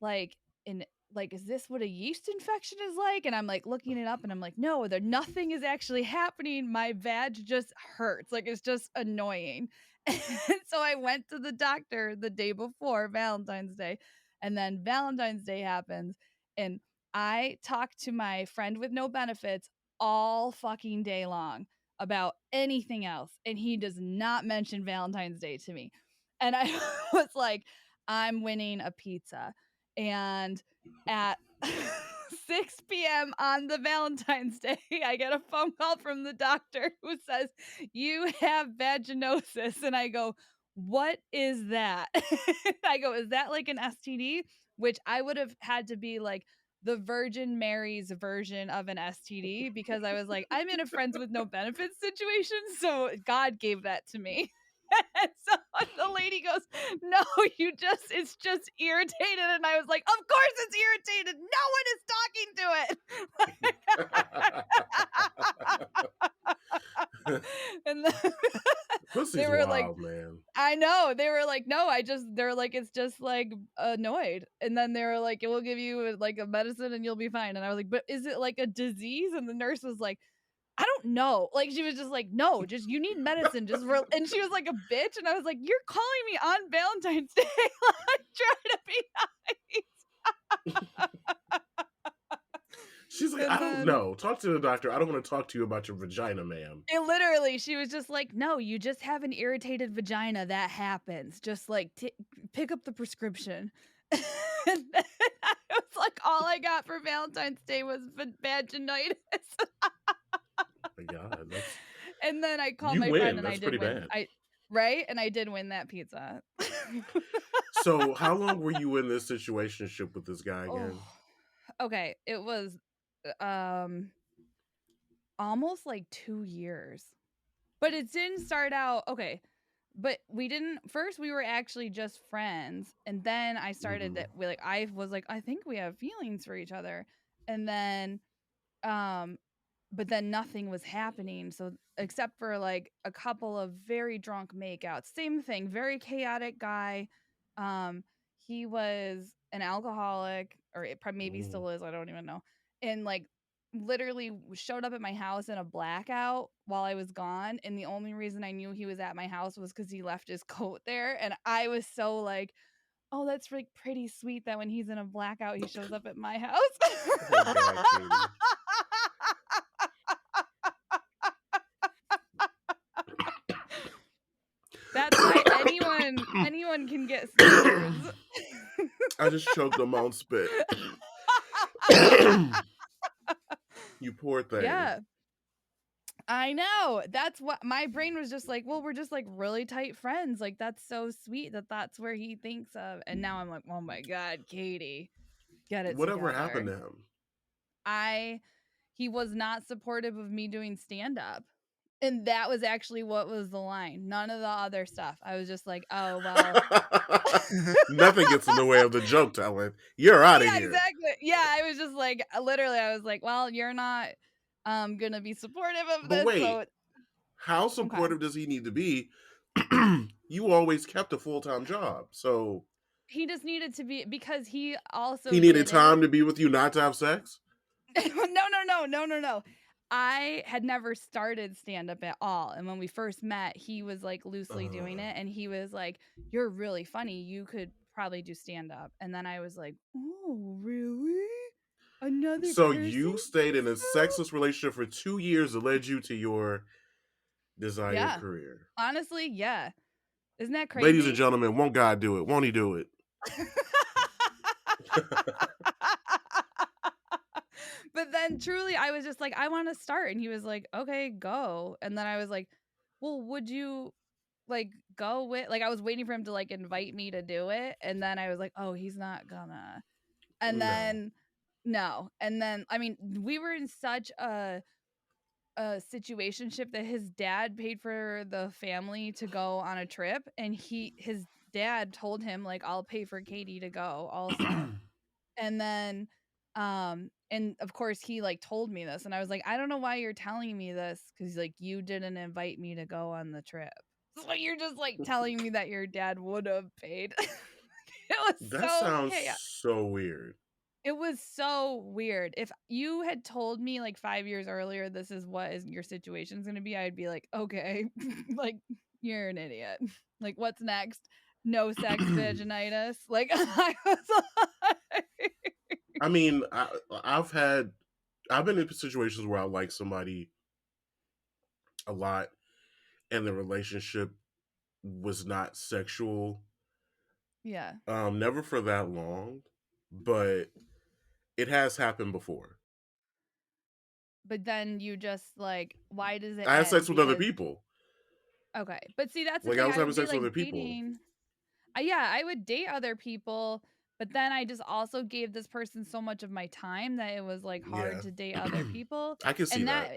[SPEAKER 2] like in like is this what a yeast infection is like? And I'm like looking it up, and I'm like, no, there nothing is actually happening. My vag just hurts, like it's just annoying. And so I went to the doctor the day before Valentine's Day, and then Valentine's Day happens, and I talk to my friend with no benefits all fucking day long about anything else, and he does not mention Valentine's Day to me. And I was like, I'm winning a pizza. And at 6 p.m. on the Valentine's Day, I get a phone call from the doctor who says, you have vaginosis. And I go, what is that? I go, is that like an STD? Which I would have had to be like, the Virgin Mary's version of an STD because I was like, I'm in a friends with no benefits situation. So God gave that to me. And so the lady goes, no, it's just irritated. And I was like, of course it's irritated. No one is talking to it. And then they
[SPEAKER 1] Pussy's
[SPEAKER 2] were like,
[SPEAKER 1] wild, man.
[SPEAKER 2] I know. They were like, no, they're like, it's just like annoyed. And then they were like, we'll give you like a medicine and you'll be fine. And I was like, but is it like a disease? And the nurse was like, I don't know. Like, she was just like, "No, just you need medicine, just real," and she was like a bitch, and I was like, "You're calling me on Valentine's Day, like, trying to be nice."
[SPEAKER 1] She's like, I
[SPEAKER 2] And
[SPEAKER 1] don't
[SPEAKER 2] then
[SPEAKER 1] know. Talk to the doctor. I don't want to talk to you about your vagina, ma'am.
[SPEAKER 2] it literally, she was just like, "No, you just have an irritated vagina, that happens. Just, like, pick up the prescription." And then I was like, all I got for Valentine's Day was vaginitis.
[SPEAKER 1] My God, that's
[SPEAKER 2] And then I called
[SPEAKER 1] you
[SPEAKER 2] my friend
[SPEAKER 1] win.
[SPEAKER 2] and I
[SPEAKER 1] That's
[SPEAKER 2] did
[SPEAKER 1] pretty
[SPEAKER 2] win.
[SPEAKER 1] bad.
[SPEAKER 2] I Right? And I did win that pizza.
[SPEAKER 1] So, how long were you in this situationship with this guy
[SPEAKER 2] Oh,
[SPEAKER 1] again?
[SPEAKER 2] okay. It was, um, almost, like, 2 years. But it didn't start out okay, but we didn't first, we were actually just friends, and then I started
[SPEAKER 1] Hmm.
[SPEAKER 2] that we like, I was like, "I think we have feelings for each other." And then, um but then nothing was happening, so except for, like, a couple of very drunk makeouts. Same thing, very chaotic guy. Um, he was an alcoholic, or it maybe
[SPEAKER 1] Mm.
[SPEAKER 2] still is, I don't even know, and, like, literally showed up at my house in a blackout while I was gone, and the only reason I knew he was at my house was because he left his coat there, and I was so like, "Oh, that's, like, pretty sweet that when he's in a blackout, he shows up at my house."
[SPEAKER 1] Oh my God, Katie.
[SPEAKER 2] That's why anyone can get sneakers.
[SPEAKER 1] I just choked on my own spit. You poor thing.
[SPEAKER 2] Yeah, I know. That's what my brain was just like, "Well, we're just, like, really tight friends, like, that's so sweet that that's where he thinks of," and now I'm like, "Oh my god, Katie, get it
[SPEAKER 1] Whatever happened
[SPEAKER 2] together."
[SPEAKER 1] to him?
[SPEAKER 2] I He was not supportive of me doing stand-up, and that was actually what was the line, none of the other stuff. I was just like, "Oh, well."
[SPEAKER 1] Nothing gets in the way of the joke telling. You're out of
[SPEAKER 2] Yeah,
[SPEAKER 1] here.
[SPEAKER 2] exactly. Yeah, I was just like, literally, I was like, "Well, you're not, gonna be supportive of
[SPEAKER 1] But
[SPEAKER 2] this, so."
[SPEAKER 1] wait, how
[SPEAKER 2] Okay.
[SPEAKER 1] supportive does he need to be? You always kept a full time job, so
[SPEAKER 2] He just needed to be, because he
[SPEAKER 1] he
[SPEAKER 2] also
[SPEAKER 1] needed
[SPEAKER 2] did it.
[SPEAKER 1] time to be with you, not to have sex.
[SPEAKER 2] No, no, no, no, no, no. I had never started stand-up at all, and when we first met, he was, like, loosely doing
[SPEAKER 1] Uh,
[SPEAKER 2] it, and he was like, "You're really funny, you could probably do stand-up," and then I was like, "Oh, really? Another
[SPEAKER 1] so
[SPEAKER 2] person
[SPEAKER 1] you stayed in
[SPEAKER 2] thinks
[SPEAKER 1] a
[SPEAKER 2] so?"
[SPEAKER 1] sexless relationship for 2 years that led you to your desired
[SPEAKER 2] Yeah.
[SPEAKER 1] career.
[SPEAKER 2] Honestly, yeah. Isn't that
[SPEAKER 1] Ladies and
[SPEAKER 2] crazy?
[SPEAKER 1] gentlemen, won't God do it? Won't He do it?
[SPEAKER 2] But then truly, I was just like, "I wanna start," and he was like, "Okay, go," and then I was like, "Well, would you, like, go with," like, I was waiting for him to, like, invite me to do it, and then I was like, "Oh, he's not gonna," and
[SPEAKER 1] No.
[SPEAKER 2] then no, and then, I mean, we were in such a situationship that his dad paid for the family to go on a trip, and his dad told him, like, "I'll pay for Katie to go also." And then, and of course, he, like, told me this, and I was like, "I don't know why you're telling me this, because like, you didn't invite me to go on the trip. So you're just, like, telling me that your dad would've paid." It was
[SPEAKER 1] That
[SPEAKER 2] so
[SPEAKER 1] sounds
[SPEAKER 2] chaotic.
[SPEAKER 1] so weird.
[SPEAKER 2] It was so weird. If you had told me, like, 5 years earlier, this is what is your situation's gonna be, I'd be like, "Okay." Like, "You're an idiot." Like, "What's next? No sex, vaginitis?" Like, I was like
[SPEAKER 1] I mean, I've been in situations where I like somebody a lot, and the relationship was not sexual.
[SPEAKER 2] Yeah.
[SPEAKER 1] Never for that long, but it has happened before.
[SPEAKER 2] But then you just, like, why does it
[SPEAKER 1] I had sex
[SPEAKER 2] end?
[SPEAKER 1] with other
[SPEAKER 2] Because
[SPEAKER 1] people.
[SPEAKER 2] okay, but see, that's the
[SPEAKER 1] Like I
[SPEAKER 2] thing,
[SPEAKER 1] was
[SPEAKER 2] I
[SPEAKER 1] having
[SPEAKER 2] would be,
[SPEAKER 1] sex with
[SPEAKER 2] like,
[SPEAKER 1] other people.
[SPEAKER 2] dating. Yeah, I would date other people, but then I just also gave this person so much of my time that it was, like, hard
[SPEAKER 1] Yeah,
[SPEAKER 2] to date other people,
[SPEAKER 1] I can see
[SPEAKER 2] and
[SPEAKER 1] that.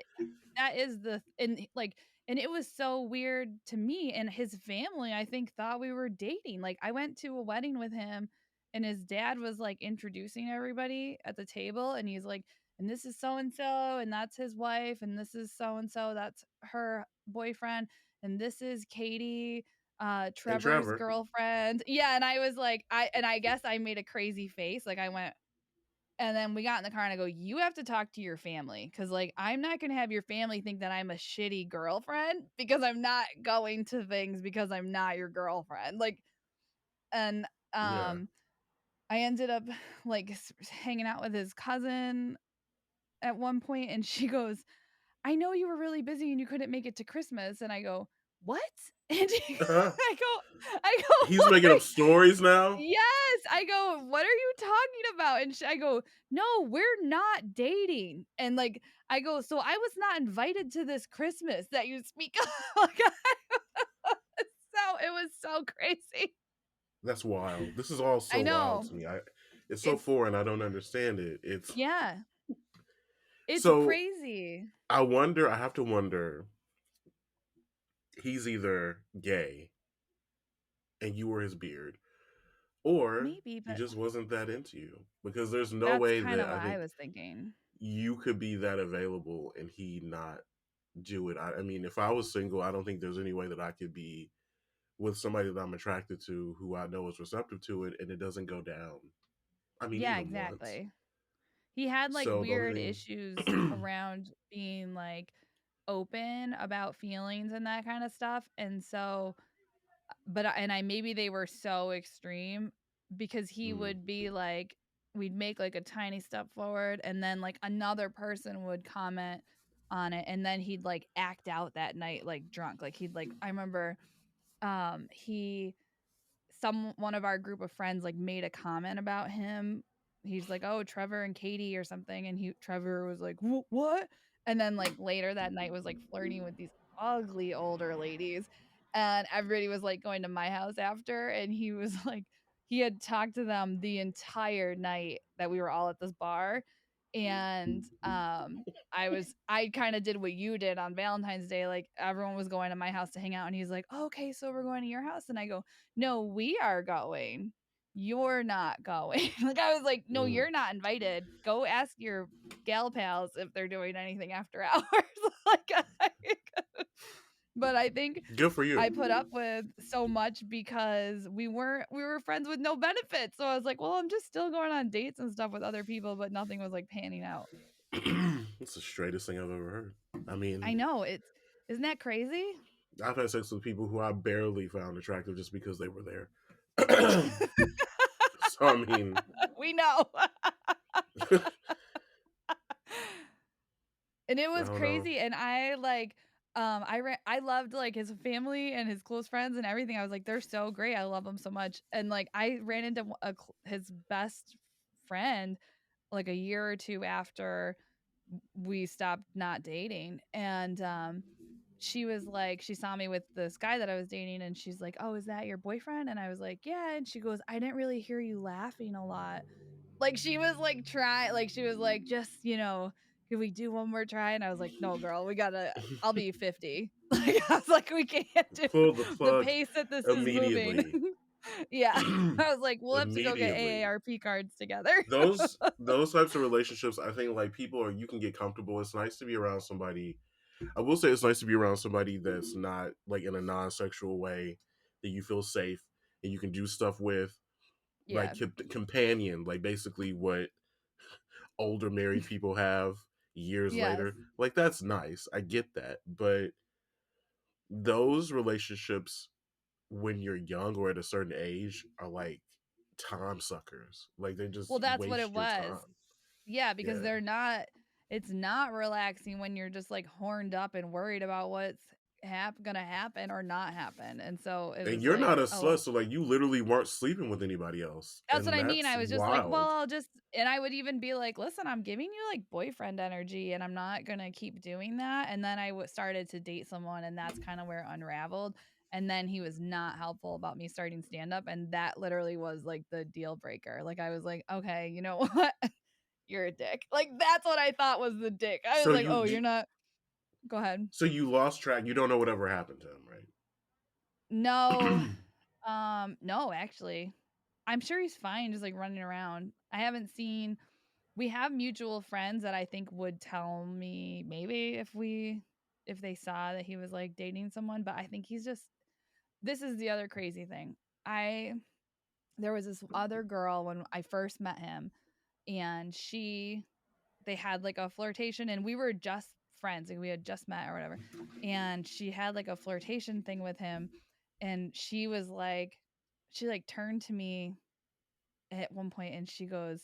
[SPEAKER 2] that is the and, like, and it was so weird to me, and his family, I think, thought we were dating. Like, I went to a wedding with him, and his dad was, like, introducing everybody at the table, and he's like, "And this is so and so, and that's his wife, and this is so and so, that's her boyfriend, and this is Katie,
[SPEAKER 1] And
[SPEAKER 2] Trevor's
[SPEAKER 1] Trevor,
[SPEAKER 2] girlfriend." Yeah, and I was like, I guess I made a crazy face, like, I went, And then we got in the car and I go, "You have to talk to your family because, like, I'm not gonna have your family think that I'm a shitty girlfriend because I'm not going to things because I'm not your girlfriend." Like, and,
[SPEAKER 1] Yeah.
[SPEAKER 2] I ended up, like, hanging out with his cousin at one point, and she goes, "I know you were really busy and you couldn't make it to Christmas." And I go, "What?" And I go I go,
[SPEAKER 1] He's
[SPEAKER 2] "What
[SPEAKER 1] making
[SPEAKER 2] are
[SPEAKER 1] up stories now?
[SPEAKER 2] Yes, I go, "What are you talking about?" And I go, "No, we're not dating." And, like, I go, "So I was not invited to this Christmas that you speak of." Like, it was so crazy.
[SPEAKER 1] That's wild. This is all
[SPEAKER 2] I
[SPEAKER 1] so wild
[SPEAKER 2] know.
[SPEAKER 1] to me. It's so
[SPEAKER 2] It's
[SPEAKER 1] foreign, I don't understand it. It's
[SPEAKER 2] Yeah, it's
[SPEAKER 1] so
[SPEAKER 2] crazy.
[SPEAKER 1] I have to wonder, he's either gay and you were his beard, or
[SPEAKER 2] Maybe,
[SPEAKER 1] he
[SPEAKER 2] but
[SPEAKER 1] just wasn't that into you. Because there's no
[SPEAKER 2] that's
[SPEAKER 1] way
[SPEAKER 2] kinda
[SPEAKER 1] that
[SPEAKER 2] what
[SPEAKER 1] I
[SPEAKER 2] I
[SPEAKER 1] think
[SPEAKER 2] was thinking.
[SPEAKER 1] you could be that available and he not do it. I mean, if I was single, I don't think there's any way that I could be with somebody that I'm attracted to who I know is receptive to it and it doesn't go down. I mean,
[SPEAKER 2] Yeah,
[SPEAKER 1] even once.
[SPEAKER 2] exactly. He had, like,
[SPEAKER 1] So the only
[SPEAKER 2] weird issues
[SPEAKER 1] thing
[SPEAKER 2] around being, like, open about feelings and that kinda stuff, and so but I maybe they were so extreme because he
[SPEAKER 1] mm,
[SPEAKER 2] would be like we'd make, like, a tiny step forward, and then, like, another person would comment on it, and then he'd, like, act out that night, like, drunk, like, he'd, like I remember, he some one of our group of friends, like, made a comment about him. He's like, "Oh, Trevor and Katie or something," and he Trevor was like, What?" And then, like, later that night was, like, flirting with these ugly older ladies, and everybody was, like, going to my house after, and he was like he had talked to them the entire night that we were all at this bar, and, I kinda did what you did on Valentine's Day, like, everyone was going to my house to hang out, and he's like, "Oh, okay, so we're going to your house?" And I go, "No, we are going. You're not going." Like, I was like, "No,
[SPEAKER 1] mm,
[SPEAKER 2] you're not invited. Go ask your gal pals if they're doing anything after hours." Like, but I think
[SPEAKER 1] good for
[SPEAKER 2] I
[SPEAKER 1] you.
[SPEAKER 2] put up with so much because we were friends with no benefits, so I was like, "Well, I'm just still going on dates and stuff with other people," but nothing was, like, panning out.
[SPEAKER 1] It's the straightest thing I've ever heard. I
[SPEAKER 2] I
[SPEAKER 1] mean,
[SPEAKER 2] know, isn't that crazy?
[SPEAKER 1] I've had sex with people who I barely found attractive just because they were there. So I mean,
[SPEAKER 2] We know.
[SPEAKER 1] I
[SPEAKER 2] And it was
[SPEAKER 1] don't know.
[SPEAKER 2] crazy, and I, like, I loved, like, his family and his close friends and everything. I was like, "They're so great, I love them so much." And, like, I ran into his best friend, like, a year or 2 after we stopped not dating, and, she was like she saw me with this guy that I was dating, and she's like, "Oh, is that your boyfriend?" And I was like, "Yeah," and she goes, "I didn't really hear you laughing a lot." Like, she was, like, she was like, "Just, can we do one more try?" And I was like, "No, girl, we gotta I'll be 50." Like, I was like, "We can't do
[SPEAKER 1] Pull the
[SPEAKER 2] the
[SPEAKER 1] plug
[SPEAKER 2] pace that this is moving."
[SPEAKER 1] immediately.
[SPEAKER 2] Yeah. I was like, "We'll have to go get
[SPEAKER 1] Immediately.
[SPEAKER 2] AARP cards together."
[SPEAKER 1] Those types of relationships, I think like people are you can get comfortable. It's nice to be around somebody. I will say it's nice to be around somebody that's not like in a non-sexual way that you feel safe and you can do stuff with like
[SPEAKER 2] Yeah.
[SPEAKER 1] companion, like basically what older married people have years
[SPEAKER 2] Yes.
[SPEAKER 1] later. Like that's nice. I get that. But those relationships when you're young or at a certain age are like time suckers. Like they
[SPEAKER 2] Well,
[SPEAKER 1] just
[SPEAKER 2] that's what it
[SPEAKER 1] waste your
[SPEAKER 2] was.
[SPEAKER 1] time.
[SPEAKER 2] Yeah, because
[SPEAKER 1] Yeah.
[SPEAKER 2] they're not it's not relaxing when you're just, like, horned up and worried about what's gonna happen or not happen, and so it
[SPEAKER 1] And
[SPEAKER 2] was
[SPEAKER 1] you're not
[SPEAKER 2] like,
[SPEAKER 1] a
[SPEAKER 2] "Oh."
[SPEAKER 1] slut, so like you literally weren't sleeping with anybody else.
[SPEAKER 2] That's what
[SPEAKER 1] And
[SPEAKER 2] I mean,
[SPEAKER 1] that's
[SPEAKER 2] I was just like, "Well,
[SPEAKER 1] wild.
[SPEAKER 2] I'll just" and I would even be like, "Listen, I'm giving you, like, boyfriend energy, and I'm not gonna keep doing that," and then I started to date someone, and that's kinda where it unraveled, and then he was not helpful about me starting stand-up, and that literally was, like, the deal breaker, like, I was like, "Okay, you know what? You're a dick." Like, that's what I thought was the dick. I was
[SPEAKER 1] So
[SPEAKER 2] like, "Oh, you're not." Go ahead.
[SPEAKER 1] so you lost track. You don't know whatever happened to him,
[SPEAKER 2] No,
[SPEAKER 1] right?
[SPEAKER 2] no, actually. I'm sure he's fine just, like, running around. I haven't seen We have mutual friends that I think would tell me maybe if they saw that he was, like, dating someone, but I think he's just this is the other crazy thing. I There was this other girl when I first met him, and they had like a flirtation, and we were just friends, and we had just met or whatever. And she had like a flirtation thing with him, and she like turned to me at one point and she goes,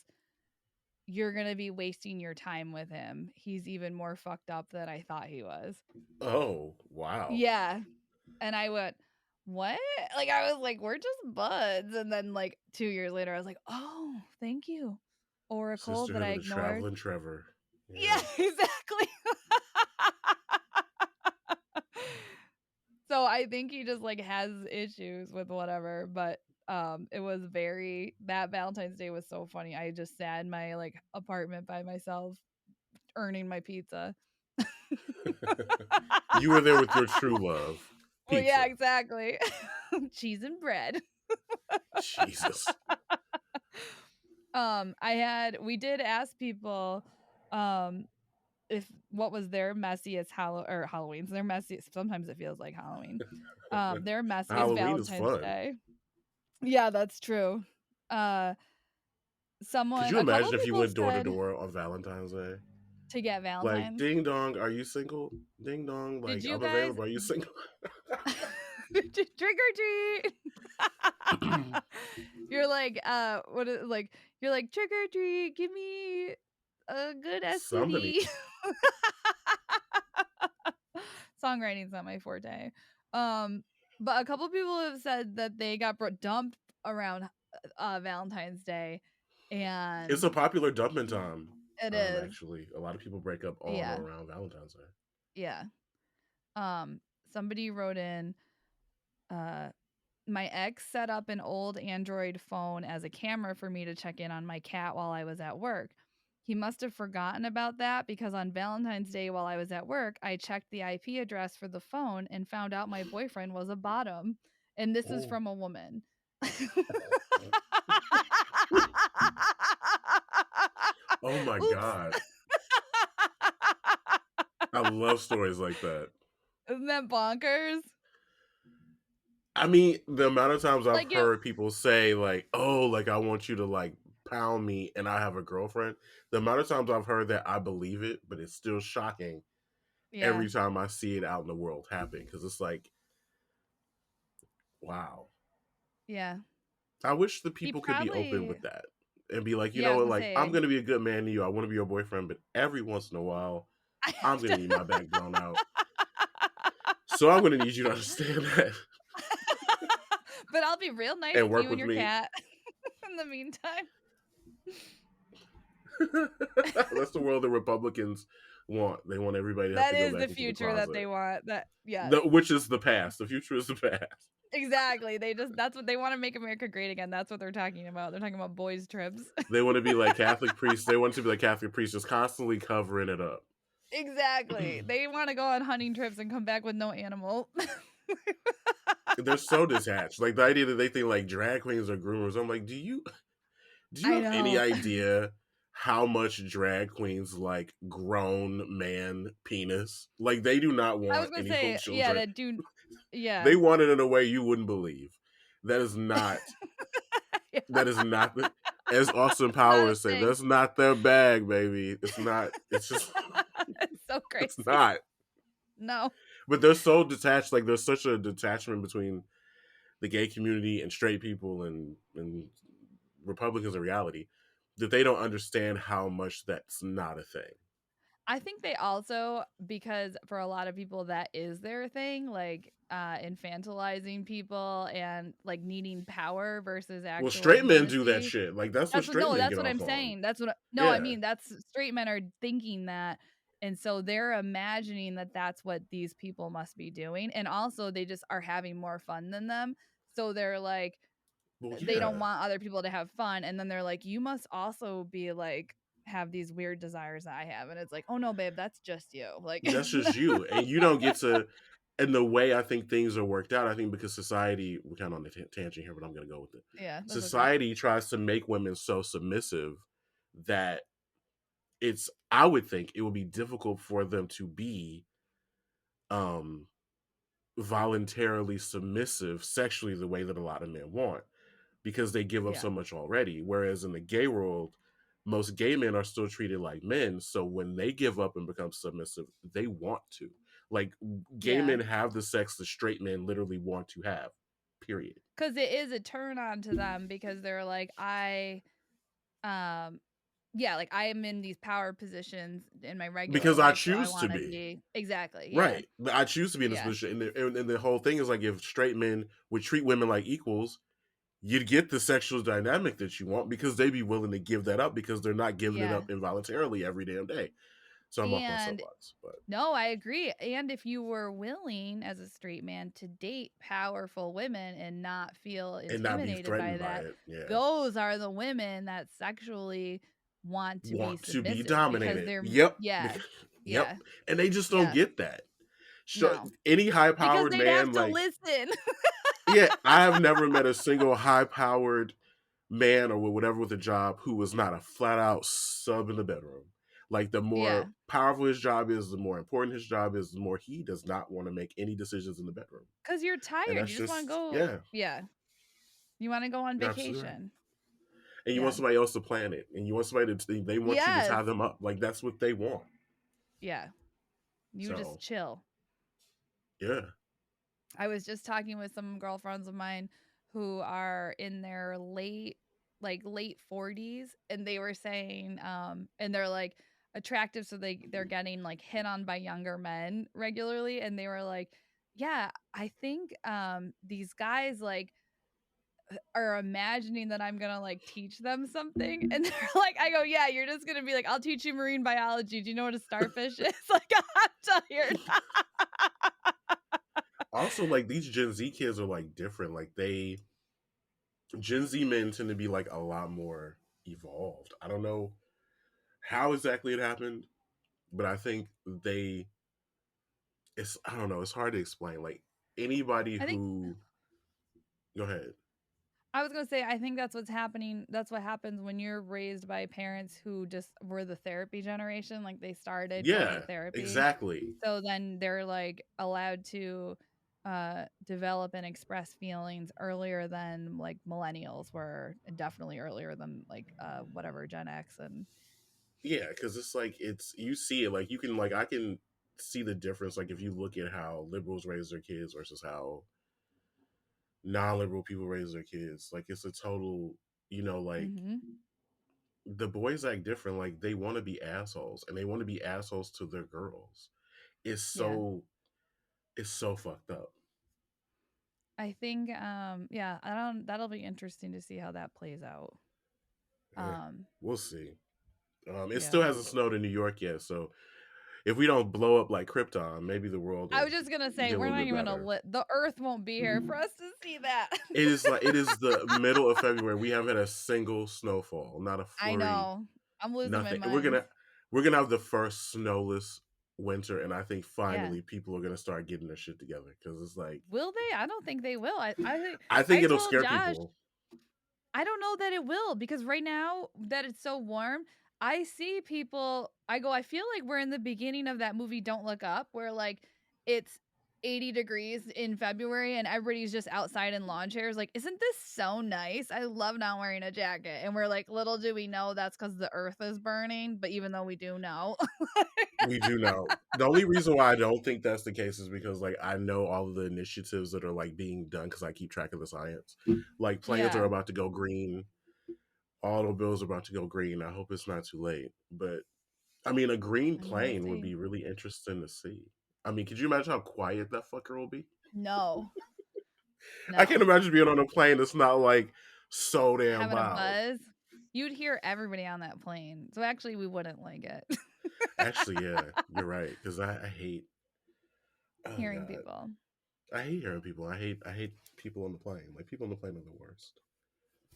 [SPEAKER 2] "You're going to be wasting your time with him. He's even more fucked up than I thought he was."
[SPEAKER 1] Oh, wow.
[SPEAKER 2] Yeah. And I went, "What?" Like I was like, "We're just buds." And then like 2 years later I was like, "Oh, thank you, Oracle that
[SPEAKER 1] Sisterhood
[SPEAKER 2] I
[SPEAKER 1] of the
[SPEAKER 2] ignored."
[SPEAKER 1] Traveling Trevor.
[SPEAKER 2] Yeah,
[SPEAKER 1] Yeah.
[SPEAKER 2] exactly. So I think he just like has issues with whatever, but it was very that Valentine's Day was so funny. I just sat in my like apartment by myself earning my pizza.
[SPEAKER 1] You were there with your true love,
[SPEAKER 2] Well, yeah,
[SPEAKER 1] pizza.
[SPEAKER 2] exactly. Cheese and bread.
[SPEAKER 1] Jesus.
[SPEAKER 2] We did ask people um if what was their messiest Halloween's. Their messiest, sometimes it feels like Halloween. Their messiest
[SPEAKER 1] Halloween is
[SPEAKER 2] Valentine's
[SPEAKER 1] fun.
[SPEAKER 2] Day. Yeah, that's true. Uh
[SPEAKER 1] Could you
[SPEAKER 2] a couple
[SPEAKER 1] imagine if you
[SPEAKER 2] people
[SPEAKER 1] went door to
[SPEAKER 2] said
[SPEAKER 1] door on Valentine's Day?
[SPEAKER 2] to get
[SPEAKER 1] Like,
[SPEAKER 2] Valentine's.
[SPEAKER 1] ding dong, are you single? Ding dong,
[SPEAKER 2] Did
[SPEAKER 1] like,
[SPEAKER 2] you
[SPEAKER 1] I'm
[SPEAKER 2] guys
[SPEAKER 1] available. Are you single?
[SPEAKER 2] trick or treat? You're like, what is like you're like, "Trick or treat, give me a good
[SPEAKER 1] Somebody.
[SPEAKER 2] STD." Songwriting's not my forte. But a couple people have said that they got dumped around Valentine's Day,
[SPEAKER 1] It's
[SPEAKER 2] and
[SPEAKER 1] a popular dumping time,
[SPEAKER 2] it is.
[SPEAKER 1] actually. A lot of people break up on or
[SPEAKER 2] Yeah,
[SPEAKER 1] around Valentine's Day.
[SPEAKER 2] yeah. Somebody wrote in, uh my ex set up an old Android phone as a camera for me to check in on my cat while I was at work. He must have forgotten about that because on Valentine's Day while I was at work, I checked the IP address for the phone and found out my boyfriend was a bottom. And this is
[SPEAKER 1] Oh.
[SPEAKER 2] from a woman.
[SPEAKER 1] Oh my
[SPEAKER 2] Oops.
[SPEAKER 1] God. I love stories like that.
[SPEAKER 2] Isn't that bonkers?
[SPEAKER 1] I mean, the amount of times I've
[SPEAKER 2] Like it
[SPEAKER 1] heard people say, like, oh, like, I want you to, like, pound me and I have a girlfriend. The amount of times I've heard that, I believe it, but it's still shocking
[SPEAKER 2] yeah.
[SPEAKER 1] every time I see it out in the world happen because it's like, wow.
[SPEAKER 2] Yeah.
[SPEAKER 1] I wish the
[SPEAKER 2] He
[SPEAKER 1] people could be open
[SPEAKER 2] probably
[SPEAKER 1] with that and be like, you
[SPEAKER 2] Yeah, I
[SPEAKER 1] know
[SPEAKER 2] was
[SPEAKER 1] what,
[SPEAKER 2] gonna
[SPEAKER 1] like, I'm
[SPEAKER 2] say
[SPEAKER 1] going to be a good man to you. I want to be your boyfriend, but every once in a while,
[SPEAKER 2] I
[SPEAKER 1] I'm
[SPEAKER 2] have
[SPEAKER 1] going to
[SPEAKER 2] to
[SPEAKER 1] need my back blown out. So I'm going to need you to understand that
[SPEAKER 2] But I'll be real nice
[SPEAKER 1] and
[SPEAKER 2] to
[SPEAKER 1] work
[SPEAKER 2] you and
[SPEAKER 1] with
[SPEAKER 2] your
[SPEAKER 1] me.
[SPEAKER 2] cat in the meantime.
[SPEAKER 1] That's the world the Republicans want. They want everybody to have
[SPEAKER 2] That
[SPEAKER 1] to go
[SPEAKER 2] is
[SPEAKER 1] back
[SPEAKER 2] the
[SPEAKER 1] into the
[SPEAKER 2] future that
[SPEAKER 1] closet.
[SPEAKER 2] they want. That yes.
[SPEAKER 1] No, which is the past. The future is the past.
[SPEAKER 2] Exactly. That's what they wanna make America great again. That's what they're talking about. They're talking about boys trips.
[SPEAKER 1] They want to be like Catholic priests. They want to be like Catholic priests, just constantly covering it up.
[SPEAKER 2] Exactly. They wanna go on hunting trips and come back with no animal.
[SPEAKER 1] They're so detached. Like the idea that they think like drag queens are groomers. I'm like, do you
[SPEAKER 2] I
[SPEAKER 1] have any
[SPEAKER 2] know.
[SPEAKER 1] idea how much drag queens like grown man penis? Like they do not
[SPEAKER 2] I was
[SPEAKER 1] want
[SPEAKER 2] gonna
[SPEAKER 1] any little
[SPEAKER 2] say, yeah,
[SPEAKER 1] children.
[SPEAKER 2] that do
[SPEAKER 1] They
[SPEAKER 2] yeah.
[SPEAKER 1] want it in a way you wouldn't believe. That is not that is not the as Austin
[SPEAKER 2] It's not a
[SPEAKER 1] Powers say,
[SPEAKER 2] thing.
[SPEAKER 1] that's not their bag, baby. It's not, it's just
[SPEAKER 2] It's so
[SPEAKER 1] it's
[SPEAKER 2] crazy.
[SPEAKER 1] not.
[SPEAKER 2] No.
[SPEAKER 1] But they're so detached, like there's such a detachment between the gay community and straight people and Republicans in reality that they don't understand how much that's not a thing.
[SPEAKER 2] I think they also because for a lot of people that is their thing, like, infantilizing people and, like, needing power versus
[SPEAKER 1] Well,
[SPEAKER 2] actual
[SPEAKER 1] straight men do that
[SPEAKER 2] intimacy.
[SPEAKER 1] shit. Like that's what straight men
[SPEAKER 2] That's
[SPEAKER 1] get
[SPEAKER 2] what I'm
[SPEAKER 1] off on.
[SPEAKER 2] saying. That's what I no, I
[SPEAKER 1] Yeah.
[SPEAKER 2] mean, that's straight men are thinking that, and so they're imagining that that's what these people must be doing, and also they just are having more fun than them, so they're like
[SPEAKER 1] Well,
[SPEAKER 2] they don't
[SPEAKER 1] yeah.
[SPEAKER 2] want other people to have fun, and then they're like, "You must also be, like have these weird desires that I have," and it's like, "Oh, no, babe, that's just you." Like
[SPEAKER 1] That's just you. And you don't get to and the way I think things are worked out, I think because society, we're kind of on a tangent here, but I'm going to go with it.
[SPEAKER 2] Yeah, that's okay.
[SPEAKER 1] Society tries to make women so submissive that I would think it would be difficult for them to be um voluntarily submissive sexually the way that a lot of men want because they give up
[SPEAKER 2] Yeah.
[SPEAKER 1] so much already. Whereas in the gay world, most gay men are still treated like men. So when they give up and become submissive, they want to. Like gay
[SPEAKER 2] Yeah.
[SPEAKER 1] men have the sex the straight men literally want to have. Period.
[SPEAKER 2] 'Cause it is a turn on to them because they're like, um yeah, like, I am in these power positions in my regular
[SPEAKER 1] Because I
[SPEAKER 2] life, so I
[SPEAKER 1] choose to
[SPEAKER 2] wanna
[SPEAKER 1] be.
[SPEAKER 2] be exactly, yeah,
[SPEAKER 1] Right. But I choose to be in this
[SPEAKER 2] yeah,
[SPEAKER 1] position. And the whole thing is like if straight men would treat women like equals, you'd get the sexual dynamic that you want because they'd be willing to give that up because they're not giving it
[SPEAKER 2] yeah,
[SPEAKER 1] up involuntarily every damn day. So I'm off my
[SPEAKER 2] and
[SPEAKER 1] soapbox, but
[SPEAKER 2] no, I agree, and if you were willing as a straight man to date powerful women and not feel
[SPEAKER 1] and not be
[SPEAKER 2] intimidated by
[SPEAKER 1] threatened by
[SPEAKER 2] that,
[SPEAKER 1] it. Yeah.
[SPEAKER 2] those are the women that sexually want to be
[SPEAKER 1] Want to be
[SPEAKER 2] submissive because
[SPEAKER 1] dominated.
[SPEAKER 2] they're
[SPEAKER 1] Yep.
[SPEAKER 2] yeah,
[SPEAKER 1] Yep.
[SPEAKER 2] yeah,
[SPEAKER 1] And they just don't
[SPEAKER 2] yeah,
[SPEAKER 1] get that. Show
[SPEAKER 2] no,
[SPEAKER 1] any high
[SPEAKER 2] because
[SPEAKER 1] powered
[SPEAKER 2] they'd have
[SPEAKER 1] man,
[SPEAKER 2] to
[SPEAKER 1] like,
[SPEAKER 2] listen.
[SPEAKER 1] yeah, I have never met a single high powered man or whatever with a job who was not a flat out sub in the bedroom. Like the
[SPEAKER 2] Yeah.
[SPEAKER 1] more powerful his job is, the more important his job is, the more he does not want to make any decisions in the bedroom.
[SPEAKER 2] 'Cause you're
[SPEAKER 1] And
[SPEAKER 2] tired,
[SPEAKER 1] that's
[SPEAKER 2] you just wanna
[SPEAKER 1] just
[SPEAKER 2] go
[SPEAKER 1] yeah,
[SPEAKER 2] yeah, you wanna go on
[SPEAKER 1] you're absolutely right.
[SPEAKER 2] vacation.
[SPEAKER 1] And you want
[SPEAKER 2] Yeah.
[SPEAKER 1] somebody else to plan it, and you want somebody to they want you to
[SPEAKER 2] Yes.
[SPEAKER 1] tie them up. Like that's what they want.
[SPEAKER 2] Yeah. You just
[SPEAKER 1] So
[SPEAKER 2] chill.
[SPEAKER 1] yeah,
[SPEAKER 2] I was just talking with some girlfriends of mine who are in their late 40s, and they were saying, and they're, like, attractive, so they're getting, like, hit on by younger men regularly, and they were like, "Yeah, I think, these guys, like, are imagining that I'm gonna, like, teach them something, and they're like I go, "Yeah, you're just gonna be like, 'I'll teach you marine biology. Do you know what a starfish is?'" Like, I'm tired.
[SPEAKER 1] also like these Gen Z kids are like different. Like they Gen Z men tend to be like a lot more evolved. I don't know how exactly it happened, but I think they it's I don't know, it's hard to explain. Like anybody
[SPEAKER 2] I think
[SPEAKER 1] who go ahead.
[SPEAKER 2] I was gonna say, I think that's what's happening that's what happens when you're raised by parents who just were the therapy generation, like, they started going to
[SPEAKER 1] Yeah,
[SPEAKER 2] therapy,
[SPEAKER 1] exactly.
[SPEAKER 2] so then they're, like, allowed to, develop and express feelings earlier than, like, millennials were, and definitely earlier than, like, whatever, Gen X and
[SPEAKER 1] Yeah, because it's like it's you see it like you can like I can see the difference like if you look at how liberals raise their kids versus how non-liberal people raise their kids. Like it's a total, like
[SPEAKER 2] Mhm.
[SPEAKER 1] the boys act different. Like they want to be assholes and they want to be assholes to their girls. It's
[SPEAKER 2] Yeah.
[SPEAKER 1] so it's so fucked up.
[SPEAKER 2] I think, yeah, I don't that'll be interesting to see how that plays out.
[SPEAKER 1] Eh,
[SPEAKER 2] Um,
[SPEAKER 1] we'll see. It still
[SPEAKER 2] yeah.
[SPEAKER 1] hasn't snowed in New York yet, so if we don't blow up like Krypton, maybe the world
[SPEAKER 2] I
[SPEAKER 1] will
[SPEAKER 2] was just gonna say,
[SPEAKER 1] get a
[SPEAKER 2] we're
[SPEAKER 1] little
[SPEAKER 2] not
[SPEAKER 1] bit
[SPEAKER 2] even gonna
[SPEAKER 1] better.
[SPEAKER 2] li the Earth won't be here for us to see that.
[SPEAKER 1] It is the middle of February. We haven't had a single snowfall, not a
[SPEAKER 2] I
[SPEAKER 1] flurry,
[SPEAKER 2] know. I'm losing my
[SPEAKER 1] nothing.
[SPEAKER 2] mind.
[SPEAKER 1] We're gonna have the first snowless winter, and I think
[SPEAKER 2] Yeah.
[SPEAKER 1] finally people are gonna start getting their shit together because it's like
[SPEAKER 2] Will they? I don't think they will.
[SPEAKER 1] I think
[SPEAKER 2] I
[SPEAKER 1] it'll
[SPEAKER 2] told
[SPEAKER 1] scare
[SPEAKER 2] Josh
[SPEAKER 1] people.
[SPEAKER 2] I don't know that it will because right now that it's so warm, I see people I go, I feel like we're in the beginning of that movie Don't Look Up where like it's 80 degrees in February and everybody's just outside in lawn chairs. Like, isn't this so nice? I love not wearing a jacket. And we're like, little do we know that's because the earth is burning. But even though we do know.
[SPEAKER 1] We do know. The only reason why I don't think that's the case is because like I know all of the initiatives that are like being done because I keep track of the science. Like plans are
[SPEAKER 2] Yeah.
[SPEAKER 1] about to go green. Automobiles are about to go green. I hope it's not too late. But I mean, a green
[SPEAKER 2] I mean, we'll
[SPEAKER 1] plane would
[SPEAKER 2] see.
[SPEAKER 1] be really interesting to see. I mean, could you imagine how quiet that fucker will be?
[SPEAKER 2] No.
[SPEAKER 1] I can't
[SPEAKER 2] No.
[SPEAKER 1] imagine being on a plane that's not like so damn
[SPEAKER 2] Having a
[SPEAKER 1] loud.
[SPEAKER 2] buzz. You'd hear everybody on that plane. So actually we wouldn't like it.
[SPEAKER 1] Actually, yeah, you're right. Because I hate. Oh
[SPEAKER 2] Hearing
[SPEAKER 1] god,
[SPEAKER 2] people.
[SPEAKER 1] I hate hearing people. I hate people on the plane. Like people on the plane are the worst.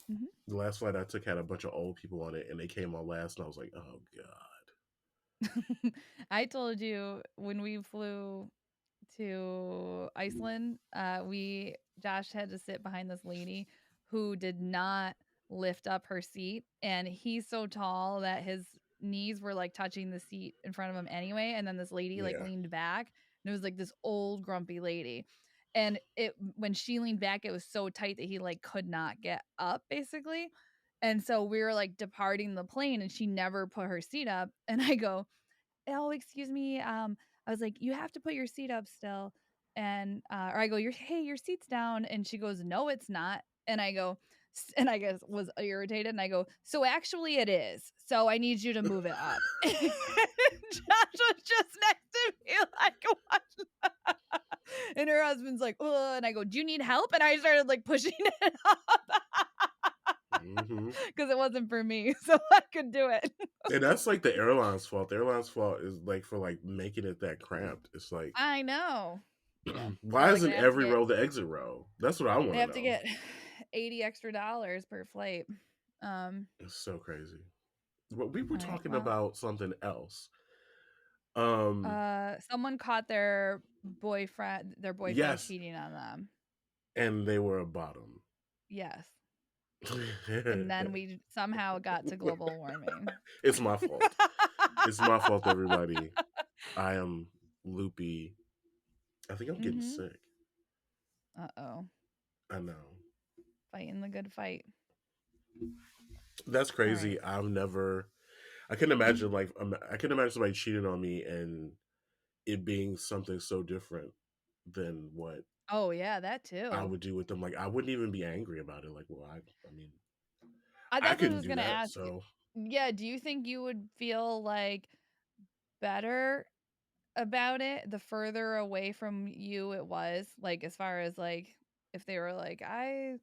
[SPEAKER 2] Mhm.
[SPEAKER 1] The last flight I took had a bunch of old people on it, and they came on last, and I was like, oh god.
[SPEAKER 2] I told you when we flew to Iceland, we Josh had to sit behind this lady who did not lift up her seat, and he's so tall that his knees were like touching the seat in front of him anyway. And then this lady like
[SPEAKER 1] Yeah,
[SPEAKER 2] leaned back, and it was like this old grumpy lady. And it when she leaned back, it was so tight that he like could not get up, basically. And so we were like departing the plane and she never put her seat up. And I go, "Oh, excuse me." I was like, "You have to put your seat up still." And or I go, Hey, your seat's down." And she goes, "No, it's not." And I go, and I guess was irritated. And I go, "So actually, it is. So I need you to move it up." And Josh was just next to me, like, what? And her husband's like, "Oh," and I go, "Do you need help?" And I started like pushing it up
[SPEAKER 1] Hmm.
[SPEAKER 2] because it wasn't for me, so I could do it.
[SPEAKER 1] And that's like the airline's fault. The airline's fault is like for like making it that cramped. It's like,
[SPEAKER 2] I know. Yeah. They're
[SPEAKER 1] why
[SPEAKER 2] like
[SPEAKER 1] isn't every row the exit row? That's what I want
[SPEAKER 2] they
[SPEAKER 1] to
[SPEAKER 2] have to
[SPEAKER 1] know.
[SPEAKER 2] get 80 extra dollars per flight. Um,
[SPEAKER 1] It's so crazy. But we were
[SPEAKER 2] all right.
[SPEAKER 1] talking
[SPEAKER 2] Well,
[SPEAKER 1] about something else. Um,
[SPEAKER 2] someone caught their boyfriend
[SPEAKER 1] yes,
[SPEAKER 2] cheating on them.
[SPEAKER 1] and they were a bottom.
[SPEAKER 2] Yes. And then we somehow got to global warming.
[SPEAKER 1] It's my fault. It's my fault, everybody. I am loopy. I think I'm getting
[SPEAKER 2] Mhm.
[SPEAKER 1] sick.
[SPEAKER 2] Uh-oh.
[SPEAKER 1] I know.
[SPEAKER 2] Fighting the good fight.
[SPEAKER 1] That's
[SPEAKER 2] All right.
[SPEAKER 1] crazy. I couldn't imagine like I couldn't imagine somebody cheating on me and it being something so different than what
[SPEAKER 2] Oh, yeah, that
[SPEAKER 1] I
[SPEAKER 2] too.
[SPEAKER 1] would do with them. Like I wouldn't even be angry about it. Like, well, I mean, I
[SPEAKER 2] That's what I
[SPEAKER 1] couldn't
[SPEAKER 2] was
[SPEAKER 1] do
[SPEAKER 2] gonna
[SPEAKER 1] that.
[SPEAKER 2] ask you.
[SPEAKER 1] So
[SPEAKER 2] Yeah, do you think you would feel like better about it the further away from you it was? Like as far as like if they were like, I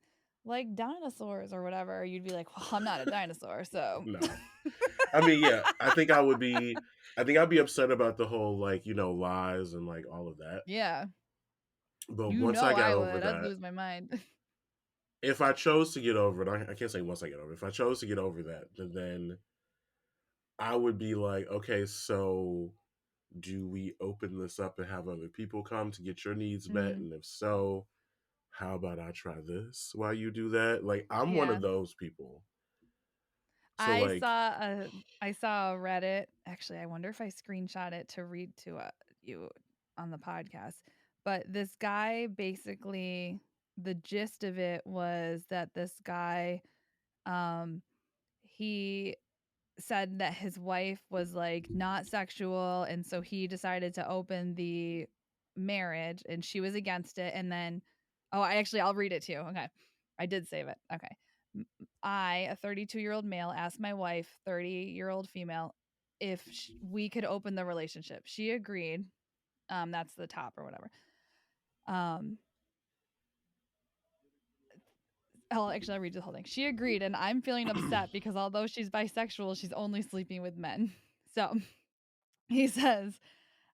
[SPEAKER 2] like dinosaurs or whatever, you'd be like, well, I'm not a dinosaur, so
[SPEAKER 1] no. I mean, yeah, I think I would be. I think I'd be upset about the whole like lies and like all of that.
[SPEAKER 2] yeah.
[SPEAKER 1] But
[SPEAKER 2] You
[SPEAKER 1] once I
[SPEAKER 2] know
[SPEAKER 1] got
[SPEAKER 2] I
[SPEAKER 1] over
[SPEAKER 2] would. I'd
[SPEAKER 1] that,
[SPEAKER 2] lose my mind.
[SPEAKER 1] if I chose to get over it, I can't say once I get over it. If I chose to get over that, then I would be like, okay, so do we open this up and have other people come to get your needs met?
[SPEAKER 2] Mm,
[SPEAKER 1] And if so, how about I try this while you do that? Like, I'm one
[SPEAKER 2] yeah.
[SPEAKER 1] of those people. So,
[SPEAKER 2] I
[SPEAKER 1] like,
[SPEAKER 2] saw a I saw a Reddit. Actually, I wonder if I screenshot it to read to you on the podcast. But this guy basically the gist of it was that this guy um he said that his wife was like not sexual and so he decided to open the marriage and she was against it and then I'll read it to you. Okay. I did save it. Okay. I, a 32-year-old male, asked my wife, 30-year-old female, if we could open the relationship. She agreed. That's the top or whatever. Um, I'll read the whole thing. She agreed, and I'm feeling upset because although she's bisexual, she's only sleeping with men. So he says,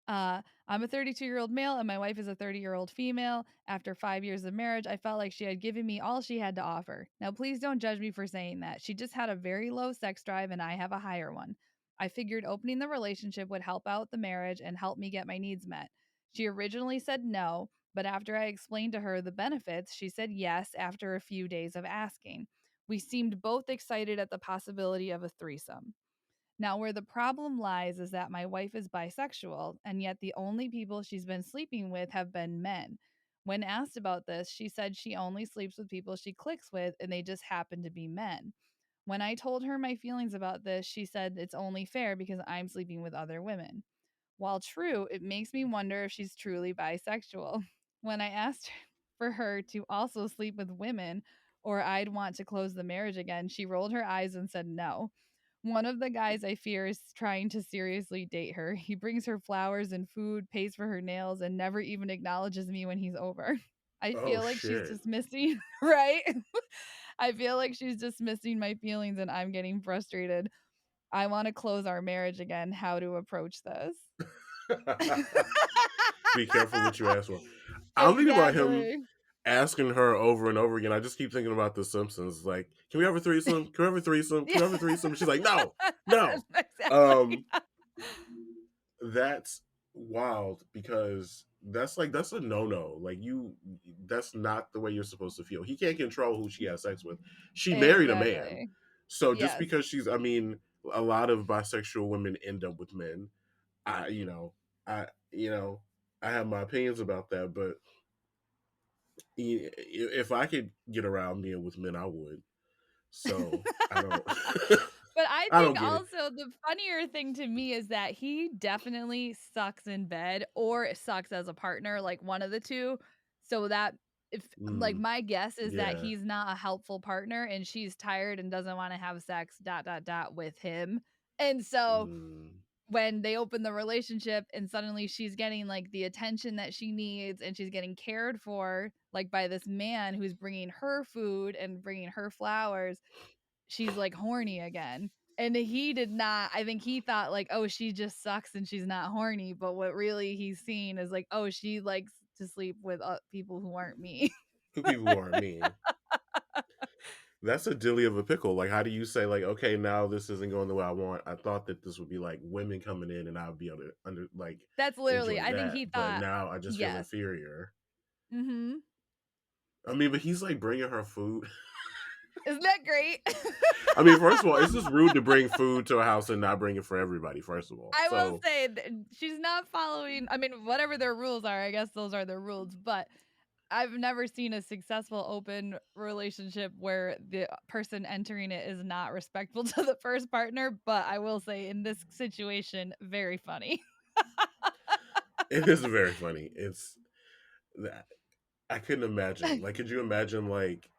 [SPEAKER 2] I'm a 32-year-old male and my wife is a 30-year-old female. After 5 years of marriage, I felt like she had given me all she had to offer. Now, please don't judge me for saying that. She just had a very low sex drive and I have a higher one. I figured opening the relationship would help out the marriage and help me get my needs met. She originally said no, but after I explained to her the benefits, she said yes after a few days of asking. We seemed both excited at the possibility of a threesome. Now, where the problem lies is that my wife is bisexual, and yet the only people she's been sleeping with have been men. When asked about this, she said she only sleeps with people she clicks with, and they just happen to be men. When I told her my feelings about this, she said it's only fair because I'm sleeping with other women. While true, it makes me wonder if she's truly bisexual. When I asked for her to also sleep with women, or I'd want to close the marriage again, she rolled her eyes and said no. One of the guys I fear is trying to seriously date her. He brings her flowers and food, pays for her nails, and never even acknowledges me when he's over. I
[SPEAKER 1] oh
[SPEAKER 2] feel like she's
[SPEAKER 1] shit.
[SPEAKER 2] dismissing, right? I feel like she's dismissing my feelings and I'm getting frustrated. I want to close our marriage again. How to approach this?
[SPEAKER 1] Be careful what you ask for. I'm thinking about him
[SPEAKER 2] Exactly.
[SPEAKER 1] asking her over and over again. I just keep thinking about The Simpsons. Like, can we have a threesome? Can we have a threesome? Can
[SPEAKER 2] Yeah.
[SPEAKER 1] we have a threesome? She's like, no, no.
[SPEAKER 2] Exactly.
[SPEAKER 1] Um, that's wild because that's a no. Like that's not the way you're supposed to feel. He can't control who she has sex with. She married a man.
[SPEAKER 2] Exactly.
[SPEAKER 1] So just
[SPEAKER 2] Yes.
[SPEAKER 1] because I mean, a lot of bisexual women end up with men. I, you know, I, you know, I have my opinions about that, but if I could get around being with men, I would. So I don't
[SPEAKER 2] But I
[SPEAKER 1] I don't
[SPEAKER 2] think
[SPEAKER 1] get it.
[SPEAKER 2] also the funnier thing to me is that he definitely sucks in bed or sucks as a partner, like one of the 2. So that if like,
[SPEAKER 1] Mm,
[SPEAKER 2] my guess is that
[SPEAKER 1] yeah.
[SPEAKER 2] he's not a helpful partner and she's tired and doesn't wanna have sex with him. And so
[SPEAKER 1] Mm.
[SPEAKER 2] when they open the relationship and suddenly she's getting, like, the attention that she needs and she's getting cared for, like, by this man who's bringing her food and bringing her flowers, she's, like, horny again. And he did not I think he thought, like, "Oh, she just sucks and she's not horny," but what really he's seeing is, like, "Oh, she likes to sleep with, people who aren't me."
[SPEAKER 1] Who people who aren't me. That's a dilly of a pickle. Like, how do you say, like, okay, now this isn't going the way I want? I thought that this would be like women coming in and I would be able to like
[SPEAKER 2] That's literally
[SPEAKER 1] enjoy
[SPEAKER 2] I think
[SPEAKER 1] that,
[SPEAKER 2] he
[SPEAKER 1] but
[SPEAKER 2] thought
[SPEAKER 1] now I just feel
[SPEAKER 2] yes.
[SPEAKER 1] inferior.
[SPEAKER 2] Mhm.
[SPEAKER 1] I mean, but he's like bringing her food.
[SPEAKER 2] Isn't that great?
[SPEAKER 1] I mean, first of all, it's just rude to bring food to a house and not bring it for everybody. First of all,
[SPEAKER 2] I will
[SPEAKER 1] so
[SPEAKER 2] say she's not following I mean, whatever their rules are, I guess those are their rules, but I've never seen a successful open relationship where the person entering it is not respectful to the first partner, but I will say in this situation, very funny.
[SPEAKER 1] it is very funny. It's that I couldn't imagine. Like, could you imagine like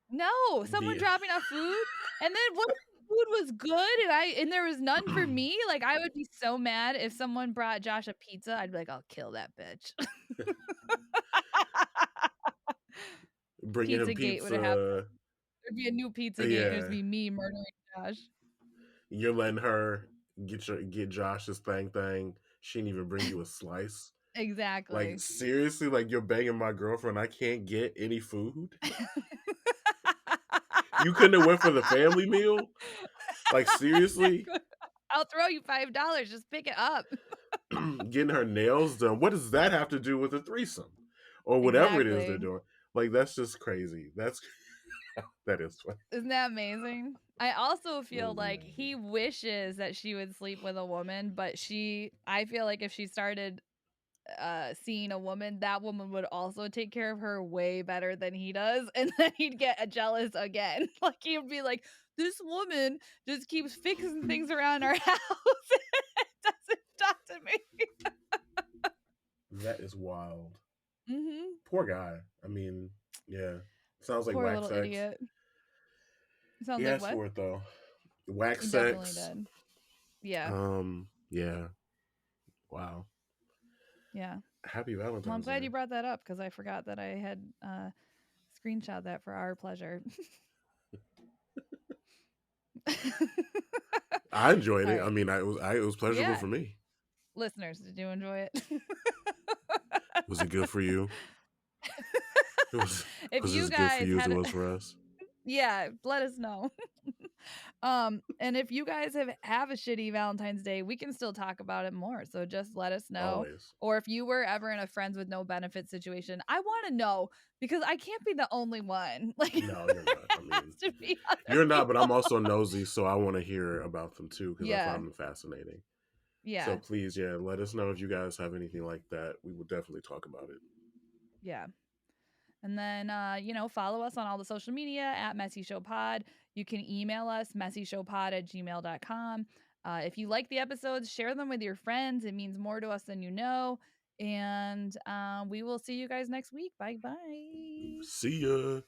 [SPEAKER 2] No, someone
[SPEAKER 1] the
[SPEAKER 2] dropping off food, and then what if the food was good and there was none for me? Like, I would be so mad if someone brought Josh a pizza, I'd be like, "I'll kill that bitch."
[SPEAKER 1] bringing him
[SPEAKER 2] Pizzagate would have happened.
[SPEAKER 1] pizza?
[SPEAKER 2] There'd be a new Pizzagate, and it'd
[SPEAKER 1] Yeah,
[SPEAKER 2] be me murdering Josh.
[SPEAKER 1] you're letting her get Josh's thing. She didn't even bring you a slice. Like
[SPEAKER 2] Exactly.
[SPEAKER 1] seriously, like you're banging my girlfriend. I can't get any food. You couldn't have went for the family meal. Like seriously,
[SPEAKER 2] I'll throw you $5, just pick it up.
[SPEAKER 1] getting her nails done. What does that have to do with a threesome or whatever it is they're
[SPEAKER 2] Exactly.
[SPEAKER 1] doing? Like that's just crazy. That's that is funny.
[SPEAKER 2] Isn't that amazing? I also
[SPEAKER 1] That
[SPEAKER 2] feel
[SPEAKER 1] is
[SPEAKER 2] like
[SPEAKER 1] amazing.
[SPEAKER 2] he wishes that she would sleep with a woman, but I feel like if she started, seeing a woman, that woman would also take care of her way better than he does, and then he'd get, jealous again. Like, he would be like, "This woman just keeps fixing things around our house and doesn't talk to me."
[SPEAKER 1] That is wild.
[SPEAKER 2] Mhm.
[SPEAKER 1] Poor guy. I mean, yeah. Sounds like
[SPEAKER 2] Poor
[SPEAKER 1] whack
[SPEAKER 2] little
[SPEAKER 1] sex.
[SPEAKER 2] idiot. Sounds
[SPEAKER 1] He
[SPEAKER 2] like
[SPEAKER 1] asked
[SPEAKER 2] what?
[SPEAKER 1] for it though. Whack
[SPEAKER 2] He definitely
[SPEAKER 1] sex.
[SPEAKER 2] did. Yeah,
[SPEAKER 1] Yeah. Wow.
[SPEAKER 2] yeah.
[SPEAKER 1] Happy
[SPEAKER 2] Well, I'm
[SPEAKER 1] Valentine's
[SPEAKER 2] glad
[SPEAKER 1] Day.
[SPEAKER 2] you brought that up because I forgot that I had, screenshot that for our pleasure.
[SPEAKER 1] I enjoyed it. I
[SPEAKER 2] Alright.
[SPEAKER 1] mean, it was pleasurable
[SPEAKER 2] Yeah.
[SPEAKER 1] for me.
[SPEAKER 2] Listeners, did you enjoy it?
[SPEAKER 1] Was it good for you? It was
[SPEAKER 2] If
[SPEAKER 1] was it
[SPEAKER 2] you
[SPEAKER 1] as good for
[SPEAKER 2] guys
[SPEAKER 1] you as it
[SPEAKER 2] had
[SPEAKER 1] was for us?
[SPEAKER 2] yeah, let us know. And if you guys have a shitty Valentine's Day, we can still talk about it more, so just let us know.
[SPEAKER 1] Always.
[SPEAKER 2] Or if you were ever in a friends with no benefit situation, I wanna know because I can't be the only one. Like,
[SPEAKER 1] No, you're
[SPEAKER 2] there
[SPEAKER 1] not. I
[SPEAKER 2] has
[SPEAKER 1] mean,
[SPEAKER 2] to be other
[SPEAKER 1] you're not, but I'm
[SPEAKER 2] people.
[SPEAKER 1] also nosy, so I want to hear about them too because I
[SPEAKER 2] Yeah,
[SPEAKER 1] find them fascinating. So
[SPEAKER 2] yeah,
[SPEAKER 1] please, yeah, let us know if you guys have anything like that. We will definitely talk about it.
[SPEAKER 2] yeah. And then, follow us on all the social media at Messy Show Pod. You can email us, messyshowpod@gmail.com. If you like the episodes, share them with your friends. It means more to us than you know. And we will see you guys next week. Bye bye.
[SPEAKER 1] See ya.